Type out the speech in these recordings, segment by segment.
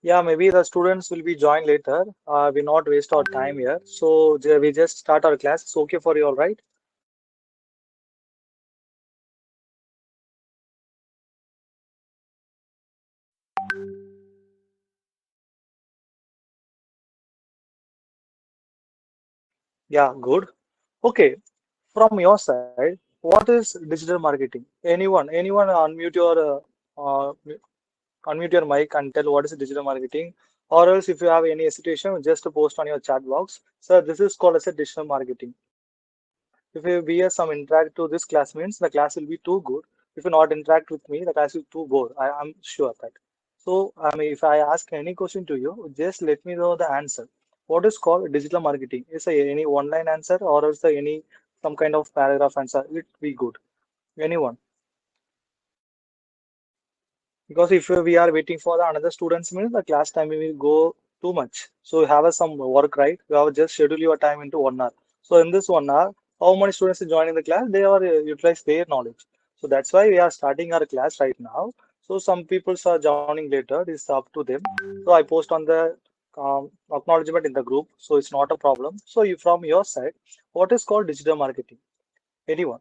Yeah, maybe the students will be join later. We not waste our time here. So we just start our class. It's okay for you, all right? Yeah, good. Okay, from your side, what is digital marketing? Anyone uh, unmute your mic and tell what is digital marketing. Or else, if you have any hesitation, just post on your chat box. So this is called as a digital marketing. If you be some interact to this class means the class will be too good. If you not interact with me, the class will too bored. I'm sure that. So I mean, if I ask any question to you, just let me know the answer. What is called digital marketing? Is it any one-line answer or is there any some kind of paragraph answer? It be good. Anyone? Because if we are waiting for the another students means the class time will go too much. So you have some work, right? You have just schedule your time into 1 hour. So in this 1 hour, how many students are joining the class? They are utilize their knowledge. So that's why we are starting our class right now. So some people are joining later. It's up to them. So I post on the acknowledgement in the group. So it's not a problem. So you from your side, what is called digital marketing? Anyone?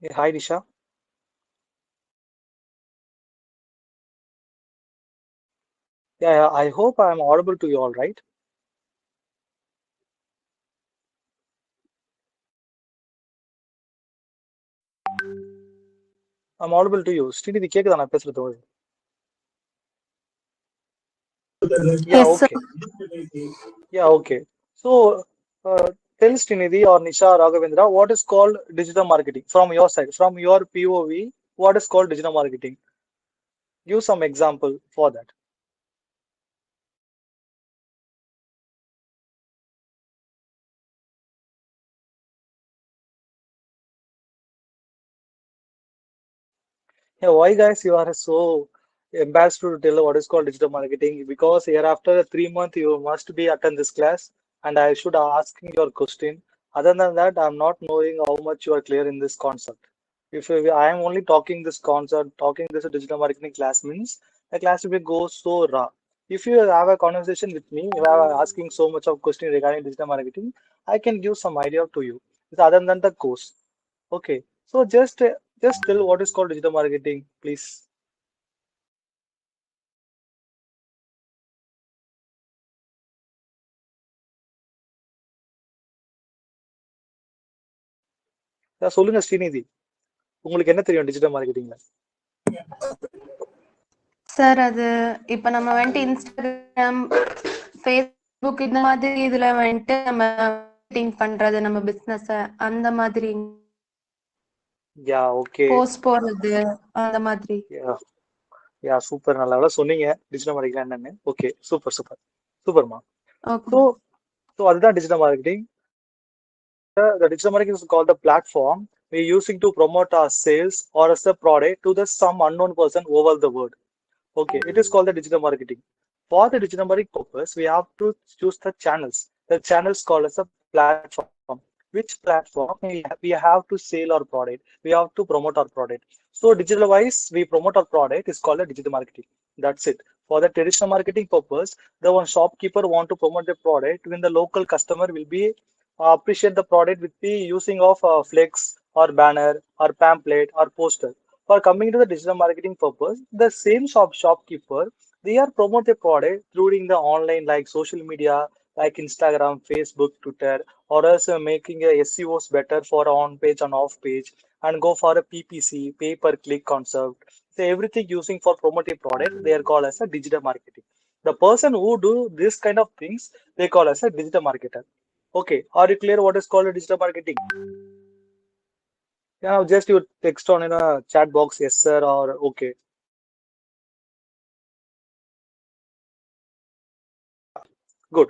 Hey, hi, Disha. Yeah, I hope I'm audible to you all right. I'm audible to you. Srini, கேக்குதா நான் பேசுறது? Yeah, Yes, sir. okay. Yeah, okay. So, tell Srinidhi or Nisha Raghavendra, what is called digital marketing from your side, from your POV, what is called digital marketing? Give some example for that. Yeah, why guys you are so embarrassed to tell what is called digital marketing? Because here after 3 months you must be attend this class and I should asking your question. Other than that, I'm not knowing how much you are clear in this concept. If I am only talking this concept, talking this digital marketing class means the class will go so raw. If you have a conversation with me, if I am asking so much of question regarding digital marketing, I can give some idea to you. It's other than the course. Okay, so just tell what is called digital marketing, please. சொல்லுங்க ஸ்ரீநிதி. உங்களுக்கு என்ன தெரியும் digital மார்க்கெட்டிங்ல? Sir அது இப்ப நம்ம வந்துட்டு Instagram, Facebook இந்த மாதிரி இதுல வந்துட்டு நம்ம marketing பண்றது நம்ம பிசினஸ அந்த மாதிரி யா ஓகே. போஸ்ட் போடுறது அந்த மாதிரி. யா யா சூப்பர் நல்லா வேலை சொன்னீங்க டிஜிட்டல் மார்க்கெட்டிங் என்னன்னு. ஓகே சூப்பர் சூப்பர் சூப்பர்மா. ஓகே. ஸோ ஸோ அதுதான் digital marketing. The digital marketing is called the platform we're using to promote our sales or as a product to the some unknown person over the world. Okay, it is called the digital marketing. For the digital marketing purpose, we have to choose the channels. The channels called as a platform. Which platform we have to sell our product. We have to promote our product. So digital wise, we promote our product is called a digital marketing. That's it. For the traditional marketing purpose, the one shopkeeper want to promote the product when the local customer will be appreciate the product with the using of flex or banner or pamphlet or poster. For coming to the digital marketing purpose, the same shopkeeper they are promote the product through the online like social media like Instagram, Facebook, Twitter, or else making a SEOs better for on page and off page and go for a PPC, pay per click concept. So everything using for promoting product they are called as a digital marketing. The person who do this kind of things they call as a digital marketer. Okay, are you clear what is called a digital marketing? Yeah, just you text on in a chat box, yes sir, or okay. Good.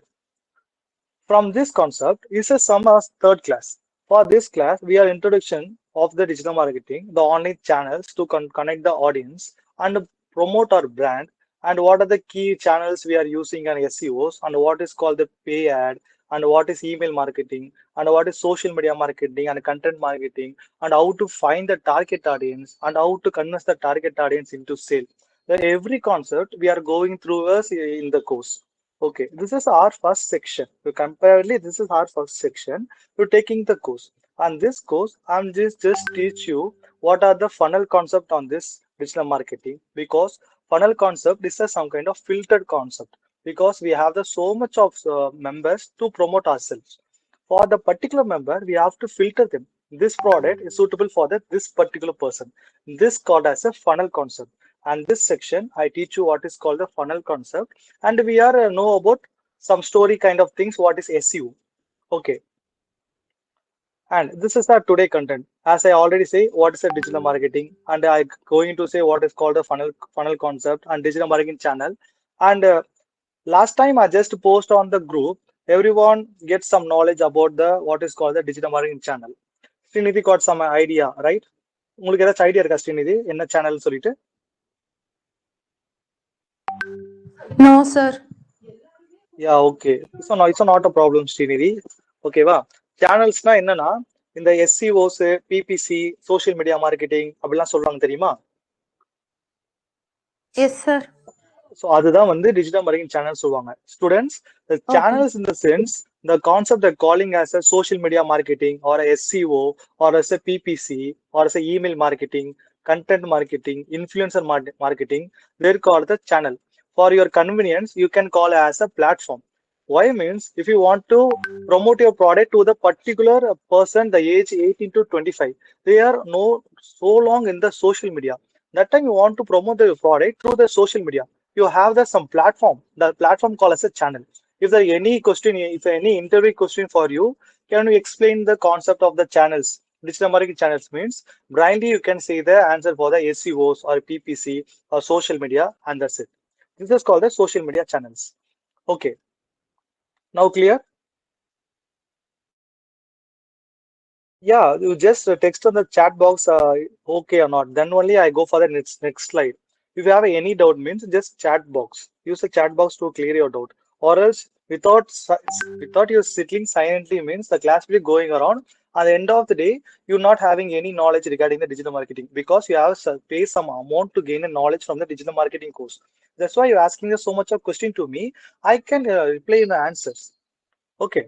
From this concept is a sum as third class. For this class, we are introduction of the digital marketing, the online channels to connect the audience and promote our brand and what are the key channels we are using on SEOs, and what is called the pay ad, and what is email marketing, and what is social media marketing and content marketing, and how to find the target audience, and how to convert the target audience into sale. Every concept we are going through us in the course. Okay, this is our first section. So comparatively, this is our first section to taking the course. And this course, I'm just teach you what are the funnel concept on this digital marketing, because funnel concept is a some kind of filtered concept, because we have the so much of members to promote ourselves. For the particular member, we have to filter them. This product is suitable for this particular person. This called as a funnel concept. And this section, I teach you what is called the funnel concept. And we are know about some story kind of things, what is SEO. Okay. And this is our today content. As I already say, what is a digital marketing, and I going to say what is called a funnel concept and digital marketing channel. And last time I just post on the group, everyone gets some knowledge about the what is called the digital marketing channel. Srinidhi got some idea, right? உங்களுக்கு ஏதாச்சும் idea இருக்கா ஸ்ரீநிதி என்ன channel சொல்லிட்டு? No, sir. Yeah, okay. It's not a problem, Srinidhi. ஓகேவா? சேனல்ஸ்னா என்னன்னா இந்த SEOs, PPC, social media marketing அப்படிலாம் சொல்றாங்க தெரியுமா? Yes, sir. So அதுதான் வந்து digital marketing channel சொல்லுவாங்க. Students, the Okay. channels in the sense, the concept they're calling as a social media marketing or a SEO or as a PPC or as a email marketing, content marketing, influencer marketing, they're called the channel. For your convenience, you can call it as a platform. Why means if you want to promote your product to the particular person, the age 18 to 25, they are no so long in the social media. That time you want to promote the product through the social media, you have the some platform, the platform called as a channel. If there any question, if any interview question for you, can you explain the concept of the channels? Digital marketing channels means blindly you can say the answer for the SEOs or PPC or social media, and that's it. This is called the social media channels. Okay, now clear? Yeah, you just text on the chat box okay or not. Then only I go for the next slide. If you have any doubt, means just chat box. Use the chat box to clear your doubt. Or else without you sitting silently means the class will be going around. At the end of the day, you're not having any knowledge regarding the digital marketing, because you have to pay some amount to gain a knowledge from the digital marketing course. That's why you're asking so much of question to me. I can reply in the answers. Okay.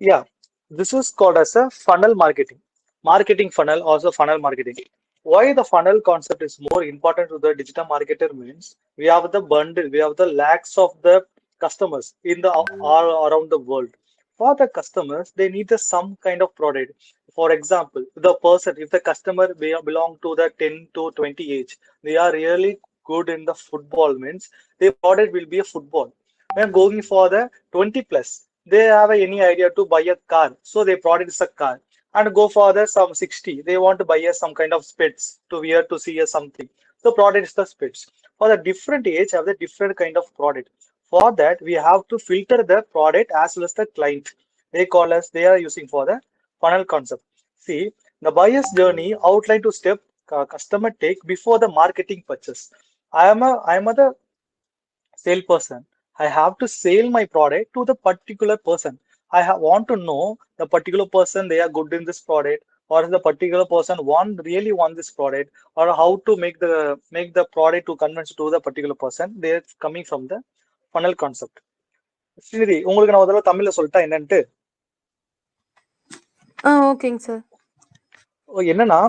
Yeah, this is called as a funnel marketing funnel, also funnel marketing. Why the funnel concept is more important to the digital marketer means we have the bundle, we have the lakhs of the customers in the all around the world. For the customers, they need the some kind of product. For example, the person, if the customer belong to the 10 to 20 age, they are really good in the football means their product will be a football. When going for the 20 plus, they have any idea to buy a car, so they product is a car. And go for the some 60, they want to buy some kind of spits to wear to see something, so product is the spits. For the different age have the different kind of product. For that we have to filter the product as well as the client. They call us, they are using for the funnel concept. See, the buyer's journey outline to step customer take before the marketing purchase. I am a the salesperson. I have to sell my product to the particular person. Want to know the particular person they are good in this product, or the particular person really want this product, or how to make the product to convince to the particular person. They are coming from the funnel concept. Srinidhi, உங்களுக்கு நான் முதல்ல தமிழ்ல சொல்லிட்டா என்னன்ட்டு? ஓகேங்க sir. என்னன்னா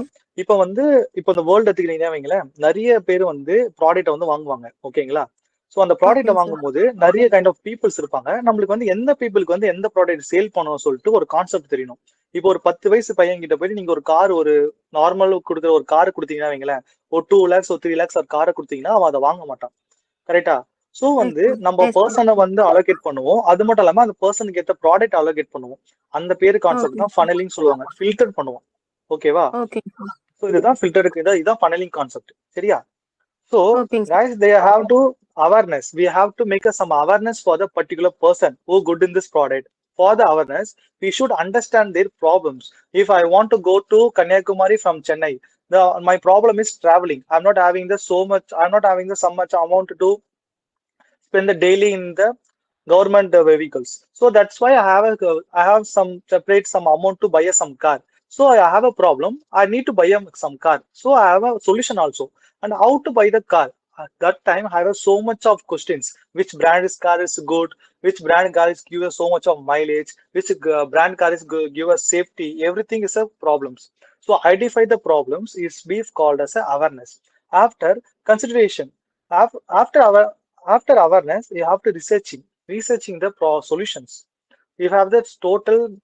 இப்ப வந்து இப்ப இந்த வேர்ல்டு எடுத்துக்கிட்டீங்கன்னா வைங்களேன், நிறைய பேர் வந்து ப்ராடக்ட்டை வந்து வாங்குவாங்க. ஓகேங்களா? ஸோ அந்த ப்ராடக்ட்டை ஓகேங்க சார். வாங்கும்போது நிறைய கைண்ட் ஆஃப் பீப்புள்ஸ் இருப்பாங்க. நம்மளுக்கு வந்து எந்த பீப்புளுக்கு வந்து எந்த ப்ராடக்ட் சேல் பண்ணணும் சொல்லிட்டு ஒரு கான்செப்ட் தெரியணும். இப்போ ஒரு 10 வயசு பையன் கிட்ட போயிட்டு நீங்க ஒரு நார்மல் கொடுக்குற ஒரு கார் கொடுத்தீங்கன்னா வைங்களேன், ஒரு 2 lakhs ஒரு 3 lakhs ஒரு காரை கொடுத்தீங்கன்னா அவன் அதை வாங்க மாட்டான். கரெக்டா? ஸோ வந்து நம்ம எஸ் சார். பர்சனை வந்து அலோகேட் பண்ணுவோம். அது மட்டும் இல்லாம அந்த பர்சனுக்கு ஏற்ற ப்ராடக்ட் அலோகேட் பண்ணுவோம். அந்த பேரு கான்செப்ட் தான் ஃபனலிங் சொல்லுவாங்க. ஃபில்டர் பண்ணுவோம். ஓகேவா? ஓகேங்க சார். ஸோ இதுதான் ஃபில்டருக்கு இதுதான் ஃபனலிங் கான்செப்ட். சரியா? ஸோ ஓகேங்க sir. guys, they have to awareness. We have to make some awareness for the particular person who good in this product. For the awareness, we should understand their problems. If I want to go to Kanyakumari from Chennai, my problem is traveling. I'm not having the so much amount to spend the daily in the government vehicles. So that's why I have some separate some amount to buy some car. So I have a problem. I need to buy some car. So I have a solution also. And how to buy the car? At that time, I have so much of questions. Which brand is car is good? Which brand car is give us so much of mileage? Which brand car is give us safety? Everything is a problems. So identify the problems is be called as a awareness. After consideration, after our after awareness, you have to researching the solutions. You have this total,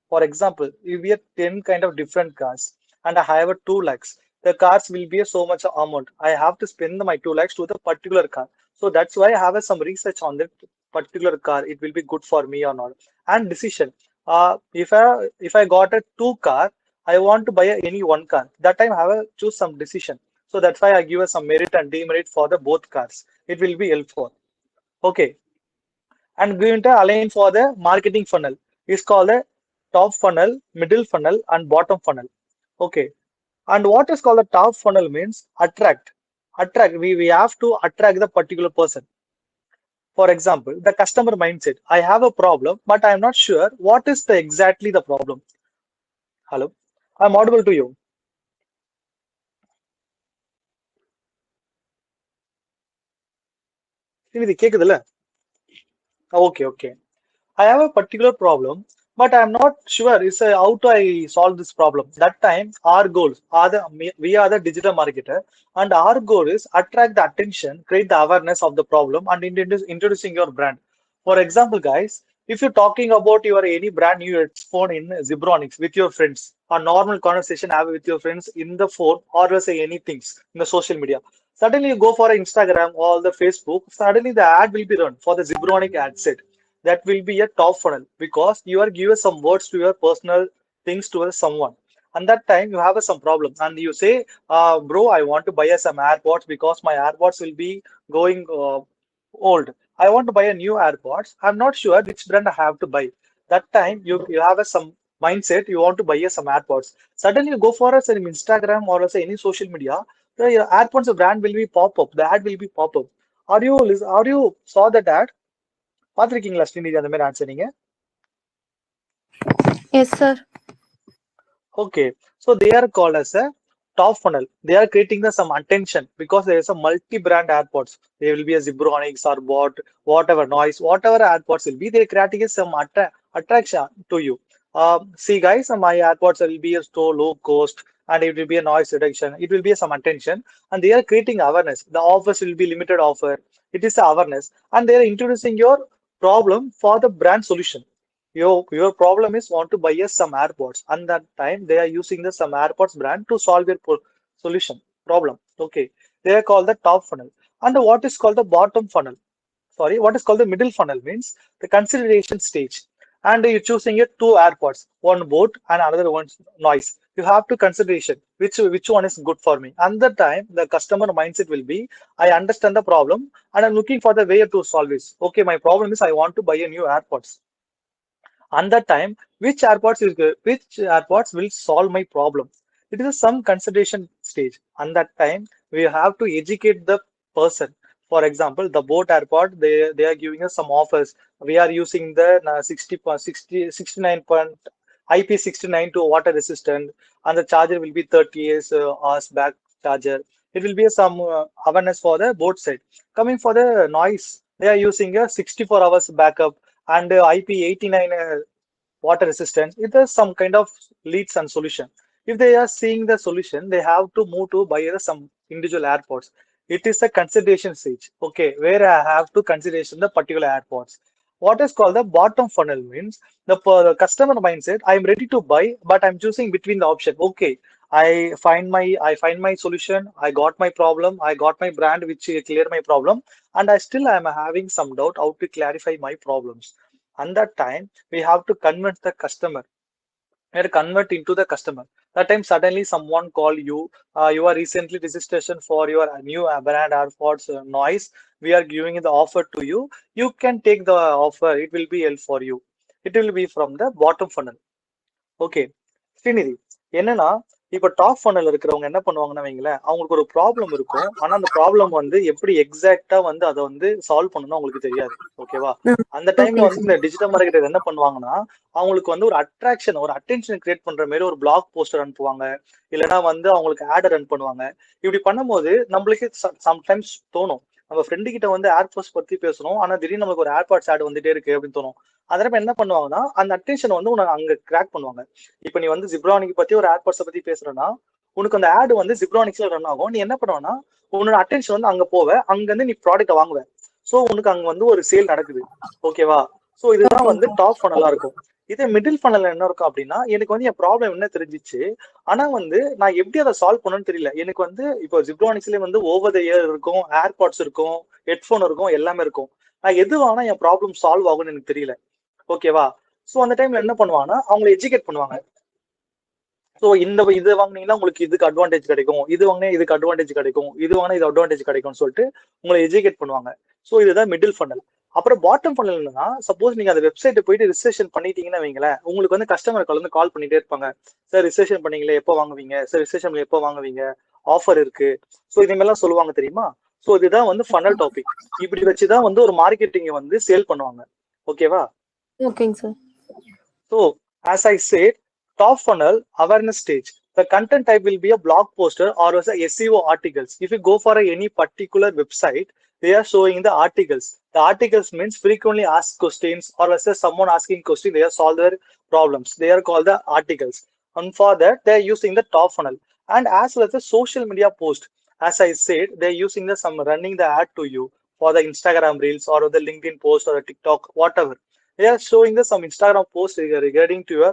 for example, if we have 10 kind of different cars and I have a 2 lakhs, the cars will be so much amount. I have to spend my 2 lakhs to the particular car. So that's why I have some research on that particular car. It will be good for me or not. And decision. If I got a two car, I want to buy any one car. That time I have to choose some decision. So that's why I give us some merit and demerit for the both cars. It will be helpful. Okay, and going to align for the marketing funnel is called the top funnel, middle funnel, and bottom funnel. Okay, and what is called the top funnel means attract. Attract. We have to attract the particular person. For example, the customer mindset. I have a problem, but I am not sure what is the exactly the problem. Hello, I'm audible to you. இது கேக்குதுல்ல? Okay, okay. I have a particular problem, but I'm not sure is how to I solve this problem. That time, our goals are we are the digital marketer, and our goal is attract the attention, create the awareness of the problem, and introducing your brand. For example, guys, if you're talking about your any brand new phone in Zebronics with your friends, a normal conversation have with your friends in the phone or say anything in the social media. Suddenly you go for Instagram or the Facebook, suddenly the ad will be run for the Zebronic ad set. That will be a top funnel because you are giving some words to your personal things to someone. And that time you have some problem and you say, bro, I want to buy some AirPods because my AirPods will be going old. I want to buy a new AirPods. I'm not sure which brand I have to buy. That time you have some mindset you want to buy some AirPods. Suddenly you go for some Instagram or say any social media, the AirPods brand will be pop up. The ad will be pop up. Are you saw that ad? பார்த்திருக்கீங்களா ஸ்ரீநிதி அந்த மாதிரி answer நீங்க? Yes, sir. Okay, so they are called as a top funnel. They are creating some attention because there is a multi-brand AirPods. There will be a Zebronics or whatever noise, whatever AirPods will be. They are creating some attraction to you. See, guys, my AirPods will be a so low cost and it will be a noise reduction. It will be some attention, and they are creating awareness. The offers will be limited offer. It is awareness, and they are introducing your problem for the brand solution. Your problem is want to buy us some AirPods, and that time they are using the some AirPods brand to solve your solution problem. Okay, they are called the top funnel. And what is called the bottom funnel? Sorry, what is called the middle funnel means the consideration stage. And you're choosing it two AirPods, one boat and another one noise. You have to consideration which one is good for me. And that time the customer mindset will be, I understand the problem and I'm looking for the way to solve this. Okay, my problem is I want to buy a new AirPods. And that time which airports will solve my problem. It is some consideration stage, and that time we have to educate the person. For example, the boat airport, they are giving us some offers. We are using the 69 point IP69 to water resistant, and the charger will be 30 years hours back charger. It will be some awareness for the boat side. Coming for the noise, they are using a 64 hours backup and IP89 water resistance. It is some kind of leads and solution. If they are seeing the solution, they have to move to buy some individual airports. It is a consideration stage. Okay, where I have to consideration the particular airports. What is called the bottom funnel means the customer mindset. I'm ready to buy, but I'm choosing between the option. Okay, I find my solution. I got my problem. I got my brand which clear my problem, and I still am having some doubt how to clarify my problems. And that time we have to convince the customer. We have to convert into the customer. That time suddenly someone call you. You are recently registration for your new brand AirPods noise. We are giving the offer to you. You can take the offer. It will be help for you. It will be from the bottom funnel. Okay Srinidhi, என்னன்னா இப்ப top funnel இருக்கிறவங்க என்ன பண்ணுவாங்கன்னா வைங்களேன், அவங்களுக்கு ஒரு problem இருக்கும். ஆனா அந்த ப்ராப்ளம் வந்து எப்படி எக்ஸாக்டா வந்து அதை வந்து சால்வ் பண்ணணும் அவங்களுக்கு தெரியாது. ஓகேவா? அந்த டைம்ல ஓகேங்க வந்து சார். இந்த டிஜிட்டல் மார்க்கெட்டர் என்ன பண்ணுவாங்கன்னா, அவங்களுக்கு வந்து ஒரு அட்ராக்ஷன், ஒரு அட்டென்ஷன் கிரியேட் பண்ற மாதிரி ஒரு பிளாக் போஸ்டர் அனுப்புவாங்க. இல்லைன்னா வந்து அவங்களுக்கு ஆட் ரன் பண்ணுவாங்க. இப்படி பண்ணும்போது நம்மளுக்கு சம்டைம்ஸ் தோணும், நம்ம ஃப்ரெண்டு கிட்ட வந்து ஏர்பாட்ஸ் பத்தி பேசணும், ஆனா திடீர்னு நமக்கு ஒரு ஏர்பாட்ஸ் ஆட் வந்துட்டே இருக்கு அப்படின்னு தோணும். அதனால என்ன பண்ணுவாங்கன்னா, அந்த அட்டென்ஷன் வந்து உனக்கு அங்க கிராக் பண்ணுவாங்க. இப்ப நீ வந்து ஜிப்ரானிக் பத்தி ஒரு ஏர்பாட்ஸை பத்தி பேசுறேன்னா, உனக்கு அந்த ஆட் வந்து ஜிப்ரானிக்ஸ்ல ரன் ஆகும். நீ என்ன பண்ணுவேன்னா, உன்னோட அட்டென்ஷன் வந்து அங்க போவ, அங்க இருந்து நீ ப்ராடக்ட் வாங்குவ. சோ உனக்கு அங்க வந்து ஒரு சேல் நடக்குது. ஓகேவா? சோ இதுதான் ஓகேங்க வந்து சார். டாப் ஃபனலா இருக்கும். இதே மிடில் ஃபனல்ல என்ன இருக்கும் அப்படின்னா, எனக்கு வந்து என் ப்ராப்ளம் என்ன தெரிஞ்சிச்சு, ஆனா வந்து நான் எப்படி அதை சால்வ் பண்ணணும்னு தெரியல. எனக்கு வந்து இப்போ ஜிப்ரானிக்ஸ்லயே வந்து ஓவர் த இயர் இருக்கும், ஏர்பாட்ஸ் இருக்கும், ஹெட்ஃபோன் இருக்கும், எல்லாமே இருக்கும். நான் எது வாங்கினா என் ப்ராப்ளம் சால்வ் ஆகும்னு எனக்கு தெரியல. ஓகேவா? சோ அந்த டைம்ல என்ன பண்ணுவாங்கன்னா, அவங்களை எஜுகேட் பண்ணுவாங்க. சோ இந்த இது வாங்குனீங்கன்னா உங்களுக்கு இதுக்கு அட்வான்டேஜ் கிடைக்கும், இது வாங்கினா இதுக்கு அட்வான்டேஜ் கிடைக்கும், இது வாங்கினா இது அட்வான்டேஜ் கிடைக்கும்னு சொல்லிட்டு உங்களை எஜுகேட் பண்ணுவாங்க. சோ இதுதான் மிடில் ஃபனல். அப்புறம் பாட்டம் ஃபனல் என்னன்னா, சப்போஸ் நீங்க அந்த வெப்சைட் போயிட்டு ரிஜிஸ்ட்ரேஷன் பண்ணிட்டீங்கன்னா வைங்களேன், உங்களுக்கு வந்து கஸ்டமர் வந்து கால் பண்ணிட்டே இருப்பாங்க. சார் ரிஜிஸ்ட்ரேஷன் பண்ணீங்களே, எப்போ வாங்குவீங்க சார், ரிஜிஸ்ட்ரேஷன் எப்போ வாங்குவீங்க, ஆஃபர் இருக்கு. சோ இது மாதிரிலாம் சொல்லுவாங்க தெரியுமா? சோ இதுதான் வந்து ஃபனல் டாபிக். இப்படி வச்சுதான் வந்து ஒரு மார்க்கெட்டிங் வந்து சேல் பண்ணுவாங்க. ஓகேவா? ஓகேங்க sir. So, as I said, top funnel awareness stage. The content type will be a blog poster or as a SEO articles. If you go for any particular website, they are showing the articles. The articles means frequently asked questions or as someone asking question, they are solve their problems. They are called the articles. And for that, they are using the top funnel. And as well as the social media post. As I said, they are using the some running the ad to you for the Instagram reels or the LinkedIn post or a TikTok, whatever. They are showing the some Instagram post regarding to your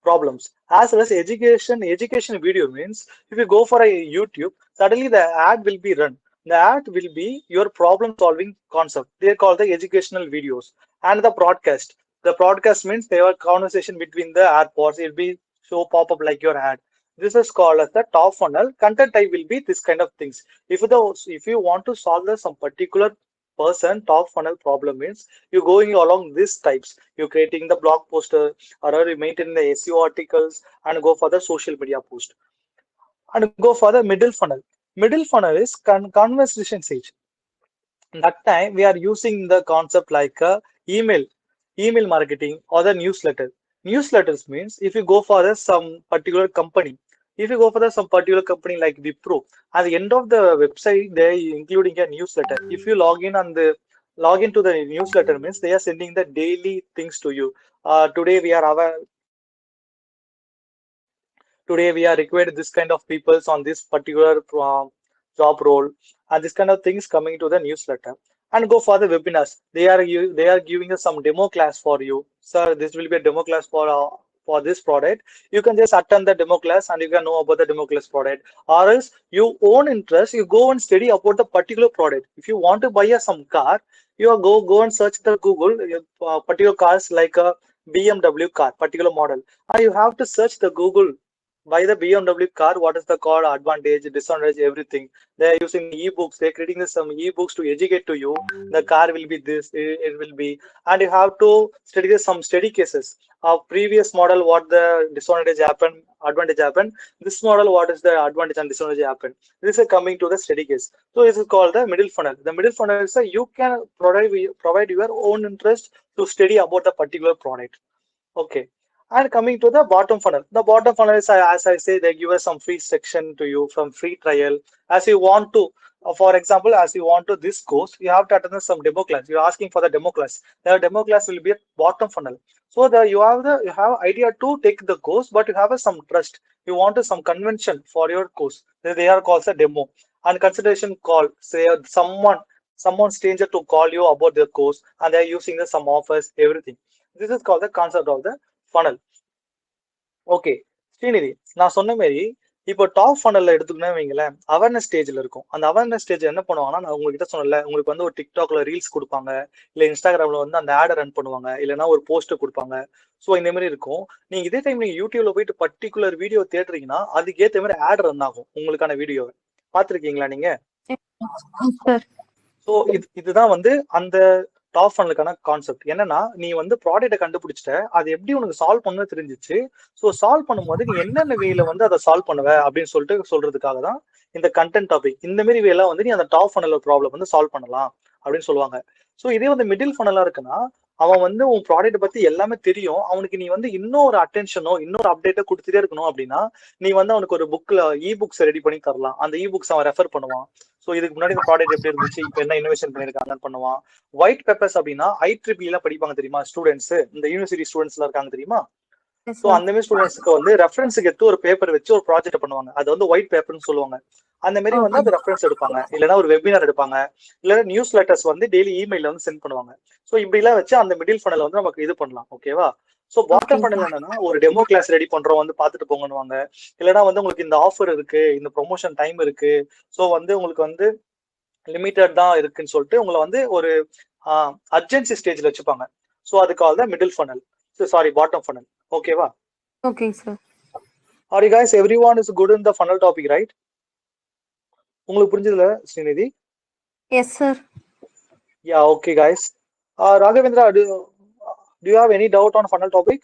problems. As well as education video means if you go for a YouTube, suddenly the ad will be run. The ad will be your problem solving concept. They are called the educational videos. And the broadcast. The broadcast means they are conversation between the airports. It will be show pop up like your ad. This is called as the top funnel. Content type will be this kind of things. If you want to solve some particular person top funnel problem means you're going along these types. You're creating the blog poster or you maintain the SEO articles and go for the social media post and go for the middle funnel. Middle funnel is conversation stage. That time we are using the concept like email marketing or the newsletter. Newsletters means if you go for some particular company, if you go for some particular company like Wipro, at the end of the website they including a newsletter. If you log into the newsletter means they are sending the daily things to you. Today we are required this kind of peoples on this particular job role, and this kind of things coming to the newsletter. And go for the webinars. They are giving us some demo class for you, sir. This will be a demo class for this product. You can just attend the demo class and you can know about the demo class product. Or else you own interest, you go and study about the particular product. If you want to buy some car, you are go and search the Google particular cars like a BMW car, particular model, and you have to search the Google by the BMW car, what is the car advantage, disadvantage, everything. They are using ebooks. They're creating some ebooks to educate to you. The car will be this, it will be, and you have to study some study cases of previous model, what the disadvantage happened, advantage happened. This model, what is the advantage and disadvantage happened. This is coming to the study case. So this is called the middle funnel. The middle funnel is you can provide your own interest to study about the particular product. Okay. And coming to the bottom funnel. The bottom funnel is, as I say, they give us some free section to you from free trial. As you want to, for example, as you want to this course, you have to attend some demo class. You're asking for the demo class. The demo class will be a bottom funnel. So you have idea to take the course, but you have some trust. You want some convention for your course. They are called a demo. And consideration call. Say someone stranger to call you about their course, and they are using some offers, everything. This is called the concept of the funnel. Okay Srinidhi, நான் சொன்ன மாதிரி இப்போ top ஃபனல்ல எடுத்துக்கணும் வைங்களேன், awareness ஸ்டேஜ்ல இருக்கும். அந்த awareness stage என்ன பண்ணுவாங்கன்னா, நான் உங்ககிட்ட சொன்னல, உங்களுக்கு வந்து ஒரு டிக்டாக்ல ரீல்ஸ் கொடுப்பாங்க, இல்ல இன்ஸ்டாகிராம்ல வந்து அந்த ஆடை ரன் பண்ணுவாங்க, இல்லைன்னா ஒரு போஸ்ட் கொடுப்பாங்க. ஸோ இந்த மாதிரி இருக்கும். நீங்க இதே டைம் நீங்க யூடியூப்ல போயிட்டு பர்டிகுலர் வீடியோ தேடுறீங்கன்னா அதுக்கு ஏற்ற மாதிரி ஆட் ரன் ஆகும் உங்களுக்கான வீடியோவை. பார்த்துருக்கீங்களா நீங்க? சார். ஸோ இதுதான் வந்து அந்த டாப் ஃபனலுக்கான கான்செப்ட் என்னன்னா, நீ வந்து ப்ராடக்ட்டை கண்டுபிடிச்சிட்ட, அது எப்படி உனக்கு சால்வ் பண்ண தெரிஞ்சிச்சு. ஸோ சால்வ் பண்ணும்போது நீ என்னென்ன வேல வந்து அதை சால்வ் பண்ணுவ அப்படின்னு சொல்லிட்டு சொல்றதுக்காக தான் இந்த கண்டென்ட் டாபிக். இந்த மாதிரி வேலை வந்து நீ அந்த டாப் ஃபனல் ப்ராப்ளம் வந்து சால்வ் பண்ணலாம் அப்படின்னு சொல்லுவாங்க. ஸோ இதே வந்து மிடில் ஃபனலா இருக்குன்னா, அவன் வந்து உன் ப்ராடக்ட் பத்தி எல்லாமே தெரியும். அவனுக்கு நீ வந்து இன்னொரு அட்டென்ஷனோ இன்னொரு அப்டேட்டோ கொடுத்துட்டே இருக்கணும் அப்படின்னா, நீ வந்து அவனுக்கு ஒரு புக்ல புக்ஸ் ரெடி பண்ணி தரலாம். அந்த புக்ஸ் அவன் ரெஃபர் பண்ணுவான். ஸோ இதுக்கு முன்னாடி இந்த ப்ராடக்ட் எப்படி இருந்துச்சு, இப்போ என்ன இனோவேஷன் பண்ணிருக்காங்கன்னு பண்ணுவான். ஒயிட் பேப்பர்ஸ் அப்படின்னா IEEE எல்லாம் படிப்பாங்க தெரியுமா ஸ்டூடெண்ட்ஸ், இந்த யூனிவர்சிட்டி ஸ்டூடெண்ட்ஸ் எல்லாம் இருக்காங்க தெரியுமா. Yes, so sir. அந்த மாதிரி ஸ்டூடெண்ட்ஸ்க்கு வந்து ரெஃபரன்ஸுக்கு எடுத்து ஒரு பேப்பர் வச்சு ஒரு ப்ராஜெக்ட் பண்ணுவாங்க. அது வந்து ஒயிட் பேப்பர்னு சொல்லுவாங்க. அந்த மாதிரி வந்து Okay. அது ரெஃபரன்ஸ் எடுப்பாங்க, இல்லைன்னா ஒரு வெபினார் எடுப்பாங்க, இல்லைன்னா நியூஸ் லெட்டர்ஸ் வந்து டெய்லி இமெயில வந்து சென்ட் பண்ணுவாங்க. ஸோ இப்படி எல்லாம் வச்சு அந்த மிடில் ஃபனல் வந்து நமக்கு இது பண்ணலாம். ஓகேவா. So bottom Okay, funnel sir. என்னன்னா, ஒரு டெமோ கிளாஸ் ரெடி பண்றோம் வந்து பார்த்துட்டு போங்கன்னுவாங்க. இல்லைன்னா வந்து உங்களுக்கு இந்த ஆஃபர் இருக்கு, இந்த ப்ரொமோஷன் டைம் இருக்கு, ஸோ வந்து உங்களுக்கு வந்து லிமிட்டட் தான் இருக்குன்னு சொல்லிட்டு உங்களை வந்து ஒரு அர்ஜென்சி ஸ்டேஜ்ல வச்சுப்பாங்க. ஸோ அதுக்காக தான் middle funnel, sorry bottom funnel. ஓகேவா. Okay, sir. Are you guys, everyone is good in the funnel topic, right? உங்களுக்கு புரிஞ்சதுல Srinidhi? Yes, sir. Yeah, okay guys. Raghavendra, do you have any doubt on funnel topic?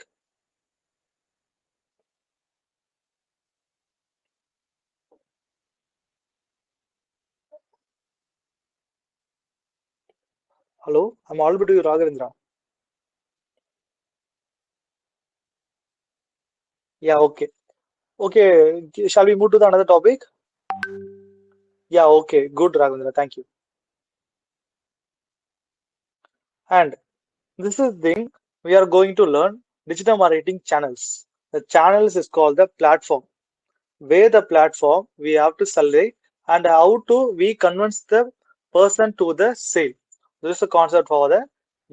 Hello, I'm audible to you, Raghavendra. Yeah, okay. Okay, shall we move to the another topic? Yeah, okay, good, Raghavendra, thank you. And this is the thing we are going to learn, digital marketing channels. The channels is called the platform, where the platform we have to select and how to we convince the person to the sale. This is the concept for the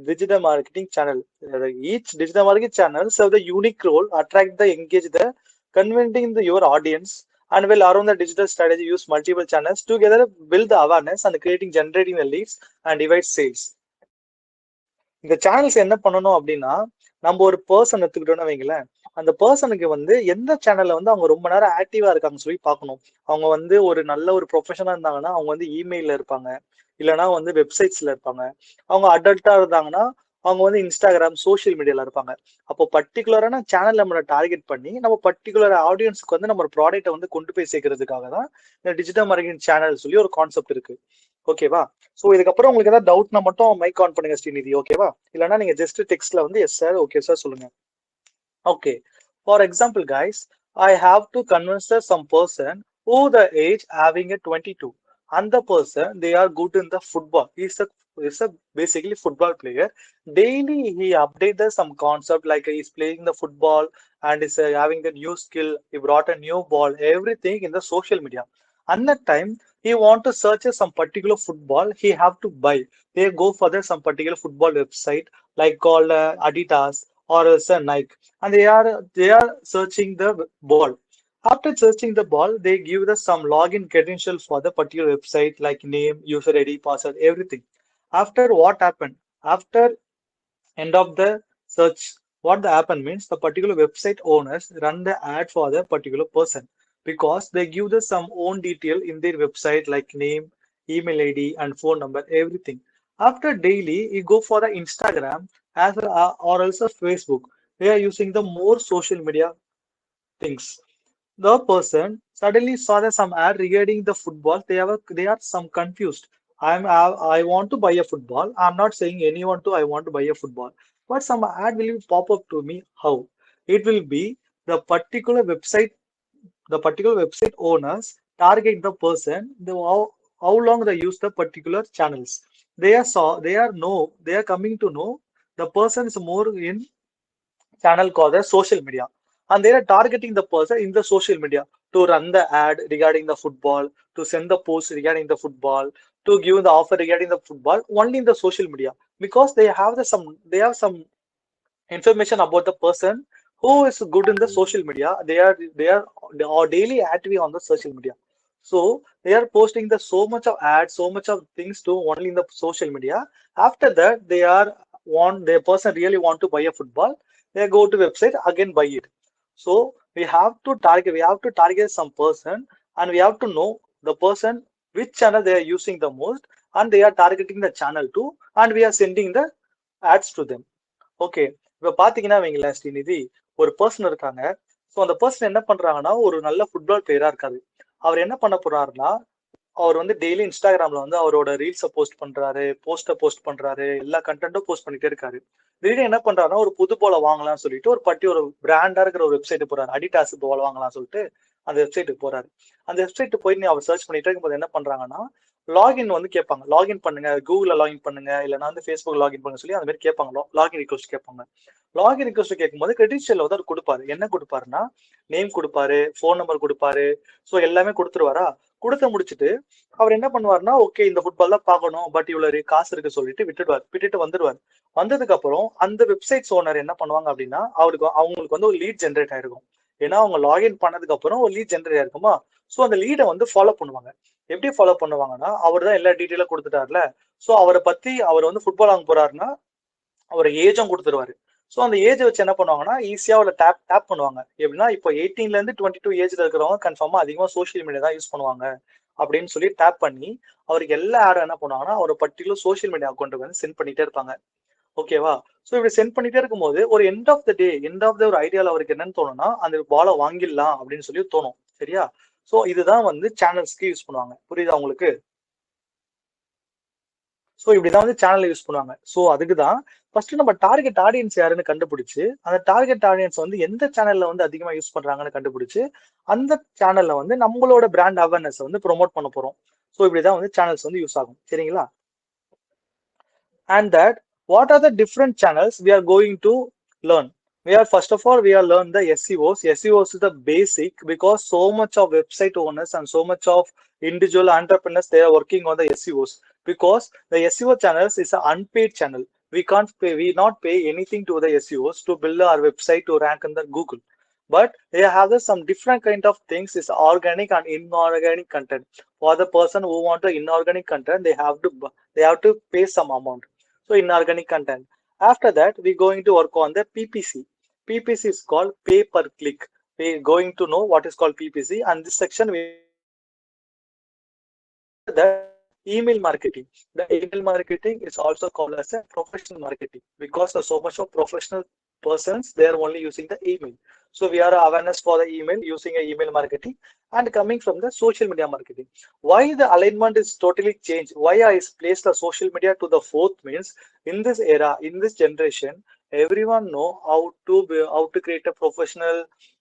digital marketing channel. Each digital marketing channel serve the unique role, attract the engage the convincing the your audience, and will around the digital strategy use multiple channels together build the awareness and creating generating the leads and divide sales. இந்த channels என்ன பண்ணணும் அப்படின்னா, நம்ம ஒரு person எடுத்துக்கிட்டோம்னு வைங்களேன், அந்த பர்சனுக்கு வந்து எந்த சேனல்ல வந்து அவங்க ரொம்ப நேரம் ஆக்டிவா இருக்காங்கன்னு சொல்லி பார்க்கணும். அவங்க வந்து ஒரு நல்ல ஒரு ப்ரொஃபஷனா இருந்தாங்கன்னா அவங்க வந்து இமெயில்ல இருப்பாங்க, இல்லைன்னா வந்து வெப்சைட்ஸ்ல இருப்பாங்க. அவங்க அடல்ட்டா இருந்தாங்கன்னா அவங்க வந்து இன்ஸ்டாகிராம் சோஷியல் மீடியால இருப்பாங்க. அப்போ பர்டிகுலரான சேனல் நம்மளை டார்கெட் பண்ணி நம்ம பர்டிகுலர் ஆடியன்ஸ்க்கு வந்து நம்ம ப்ராடக்ட்டை வந்து கொண்டு போய் சேர்க்கறதுக்காக தான் இந்த டிஜிட்டல் மார்க்கெட்டிங் சேனல் சொல்லி ஒரு கான்செப்ட் இருக்கு. ஓகேவா. ஸோ இதுக்கப்புறம் உங்களுக்கு ஏதாவது டவுட்னா மட்டும் மைக் ஆன் பண்ணுங்க ஸ்ரீநிதி. ஓகேவா. இல்லைன்னா நீங்க ஜஸ்ட் டெக்ஸ்ட்ல வந்து எஸ் சார் ஓகே சார் சொல்லுங்க. Okay. For example guys, I have to convince some person who the age having a 22, and the person they are good in the football. He's a basically football player. Daily he updates some concept like he's playing the football and is having the new skill. He brought a new ball, everything in the social media. And that time he want to search some particular football, he have to buy. They go for the some particular football website like called Adidas or Nike, and they are searching the ball. After searching the ball, they give us some login credential for the particular website like name, user ID, password, everything. After what happened? After end of the search, what the happen means the particular website owners run the ad for the particular person because they give the some own detail in their website like name, email ID, and phone number, everything. After daily, you go for the Instagram as or also Facebook. They are using the more social media things. The person suddenly saw the some ad regarding the football. They are some confused. I want to buy a football. I'm not saying anyone to I want to buy a football, but some ad will pop up to me. How? It will be the particular website owners target the person, how long they use the particular channels. They are coming to know the person is more in channel called the social media, and they are targeting the person in the social media to run the ad regarding the football, to send the post regarding the football, to give the offer regarding the football only in the social media, because they have some information about the person who is good in the social media. They are daily active on the social media. So they are posting the so much of ads, so much of things to only in the social media. After that, the person really want to buy a football, they go to website again buy it. So we have to target some person, and we have to know the person which channel they are using the most, and they are targeting the channel too, and we are sending the ads to them. Okay, இப்ப பாத்தீங்கன்னா வைங்களேன் ஸ்ரீநிதி, ஒரு person இருக்காங்க. So அந்த person என்ன பண்றாங்கன்னா, ஒரு நல்ல ஃபுட்பால் பிளேயரா இருக்காரு. அவர் என்ன பண்ண போறாருன்னா, அவர் வந்து டெய்லி இன்ஸ்டாகிராம்ல வந்து அவரோட ரீல்ஸை போஸ்ட் பண்றாரு, போஸ்ட் பண்றாரு, எல்லா கண்டென்ட்டும் போஸ்ட் பண்ணிட்டே இருக்காரு. திடீர்னு என்ன பண்றாருன்னா, ஒரு புது பாலை வாங்கலாம்னு சொல்லிட்டு ஒரு பிராண்டா இருக்கிற ஒரு வெப்சைட் போறாரு. அடிடாஸ் பால் வாங்கலாம் சொல்லிட்டு அந்த வெப்சைட்டுக்கு போறாரு. அந்த வெப்சைட் போய் நீ அவர் சர்ச் பண்ணிட்டு இருக்கும்போது என்ன பண்றாங்கன்னா, லாகின் வந்து கேட்பாங்க. லாகின் பண்ணுங்க, கூகுள்ல லாகின் பண்ணுங்க, இல்லைன்னா வந்து ஃபேஸ்புக் லாகின் பண்ணுங்க சொல்லி அந்த மாதிரி கேட்பாங்க. லாகின் ரிக்வஸ்ட் கேட்பாங்க. லாகின் ரிக்வஸ்ட் கேட்கும்போது கிரெடிஷியல் வந்து அவர் கொடுப்பாரு. என்ன கொடுப்பாருன்னா, நேம் கொடுப்பாரு, ஃபோன் நம்பர் கொடுப்பாரு. ஸோ எல்லாமே கொடுத்துருவாரா. கொடுத்து முடிச்சுட்டு அவர் என்ன பண்ணுவாருன்னா, ஓகே இந்த ஃபுட்பால் தான் பார்க்கணும், பட் இவ்வளவு காசு இருக்கு சொல்லிட்டு விட்டுட்டு வந்துடுவார். வந்ததுக்கு அப்புறம் அந்த வெப்சைட்ஸ் ஓனர் என்ன பண்ணுவாங்க அப்படின்னா, அவங்களுக்கு வந்து ஒரு லீட் ஜென்ரேட் ஆயிருக்கும். ஏன்னா அவங்க லாகின் பண்ணதுக்கு அப்புறம் ஒரு லீட் ஜென்ரேட் ஆயிருக்குமா. ஸோ அந்த லீடை வந்து ஃபாலோ பண்ணுவாங்க. எப்படி ஃபாலோ பண்ணுவாங்கன்னா, அவர் தான் எல்லா டீட்டெயிலும் கொடுத்துட்டாருல. ஸோ அவரை பத்தி அவர் வந்து ஃபுட்பால் வாங்க போறாருன்னா அவரை ஏஜும் கொடுத்துருவாரு. ஸோ அந்த ஏஜ் வச்சு என்ன பண்ணுவாங்கன்னா, ஈஸியா அவளை டேப் பண்ணுவாங்க. எப்படின்னா இப்போ 18ல இருந்து 22 ஏஜ்ல இருக்கிறவங்க கன்ஃபார்மா அதிகமா சோஷியல் மீடியா தான் யூஸ் பண்ணுவாங்க அப்படின்னு சொல்லி டேப் பண்ணி அவருக்கு எல்லா ஆடும் என்ன பண்ணுவாங்கன்னா, ஒரு பர்டிகுலர் சோஷியல் மீடியா அக்கௌண்ட்டுக்கு வந்து சென்ட் பண்ணிட்டே இருப்பாங்க. ஓகேவா. ஸோ இப்படி சென்ட் பண்ணிட்டே இருக்கும்போது ஒரு எண்ட் ஆஃப் த ஒரு ஐடியால அவருக்கு என்னன்னு தோணும்னா, அந்த பாலை வாங்கிடலாம் அப்படின்னு சொல்லி தோணும். சரியா. ஸோ இதுதான் வந்து சேனல்ஸ்க்கு யூஸ் பண்ணுவாங்க. புரியுதா உங்களுக்கு? ஸோ இப்படிதான் வந்து சேனல் யூஸ் பண்ணுவாங்க. ஸோ அதுக்குதான் ஃபர்ஸ்ட் நம்ம டார்கெட் ஆடியன்ஸ் யாருன்னு கண்டுபிடிச்சு, அந்த டார்கெட் ஆடியன்ஸ் வந்து எந்த சேனல்ல வந்து அதிகமா யூஸ் பண்றாங்கன்னு கண்டுபிடிச்சு, அந்த சேனல்ல வந்து நம்மளோட பிராண்ட் அவேர்னஸ் வந்து ப்ரொமோட் பண்ண போறோம். ஸோ இப்படிதான் வந்து சேனல்ஸ் வந்து யூஸ் ஆகும். சரிங்களா. And that what are the different channels we are going to learn. First of all we are learn the SEOs. SEOs is the basic because so much of website owners and so much of individual entrepreneurs they are working on the SEOs, because the SEO channels is an unpaid channel. We not pay anything to the SEOs to build our website to rank in the Google, but they have some different kind of things is organic and inorganic content. For the person who want the inorganic content, they have to pay some amount. So inorganic content. After that, we're going to work on the PPC. PPC is called pay per click. We're going to know what is called PPC, and this section we that email marketing. The email marketing is also called as a professional marketing because there's so much of professional persons they are only using the email. So we are awareness for the email using a email marketing, and coming from the social media marketing. Why the alignment is totally changed? Why I placed the social media to the fourth means in this era, in this generation, everyone know how to create a professional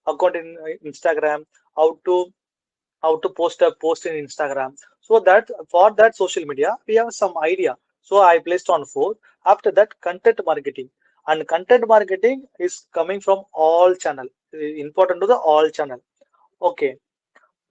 account in Instagram, how to post a post in Instagram. So that for that social media, we have some idea. So I placed on fourth. After that, content marketing. And content marketing is coming from all channel. Important to the all channel. Okay.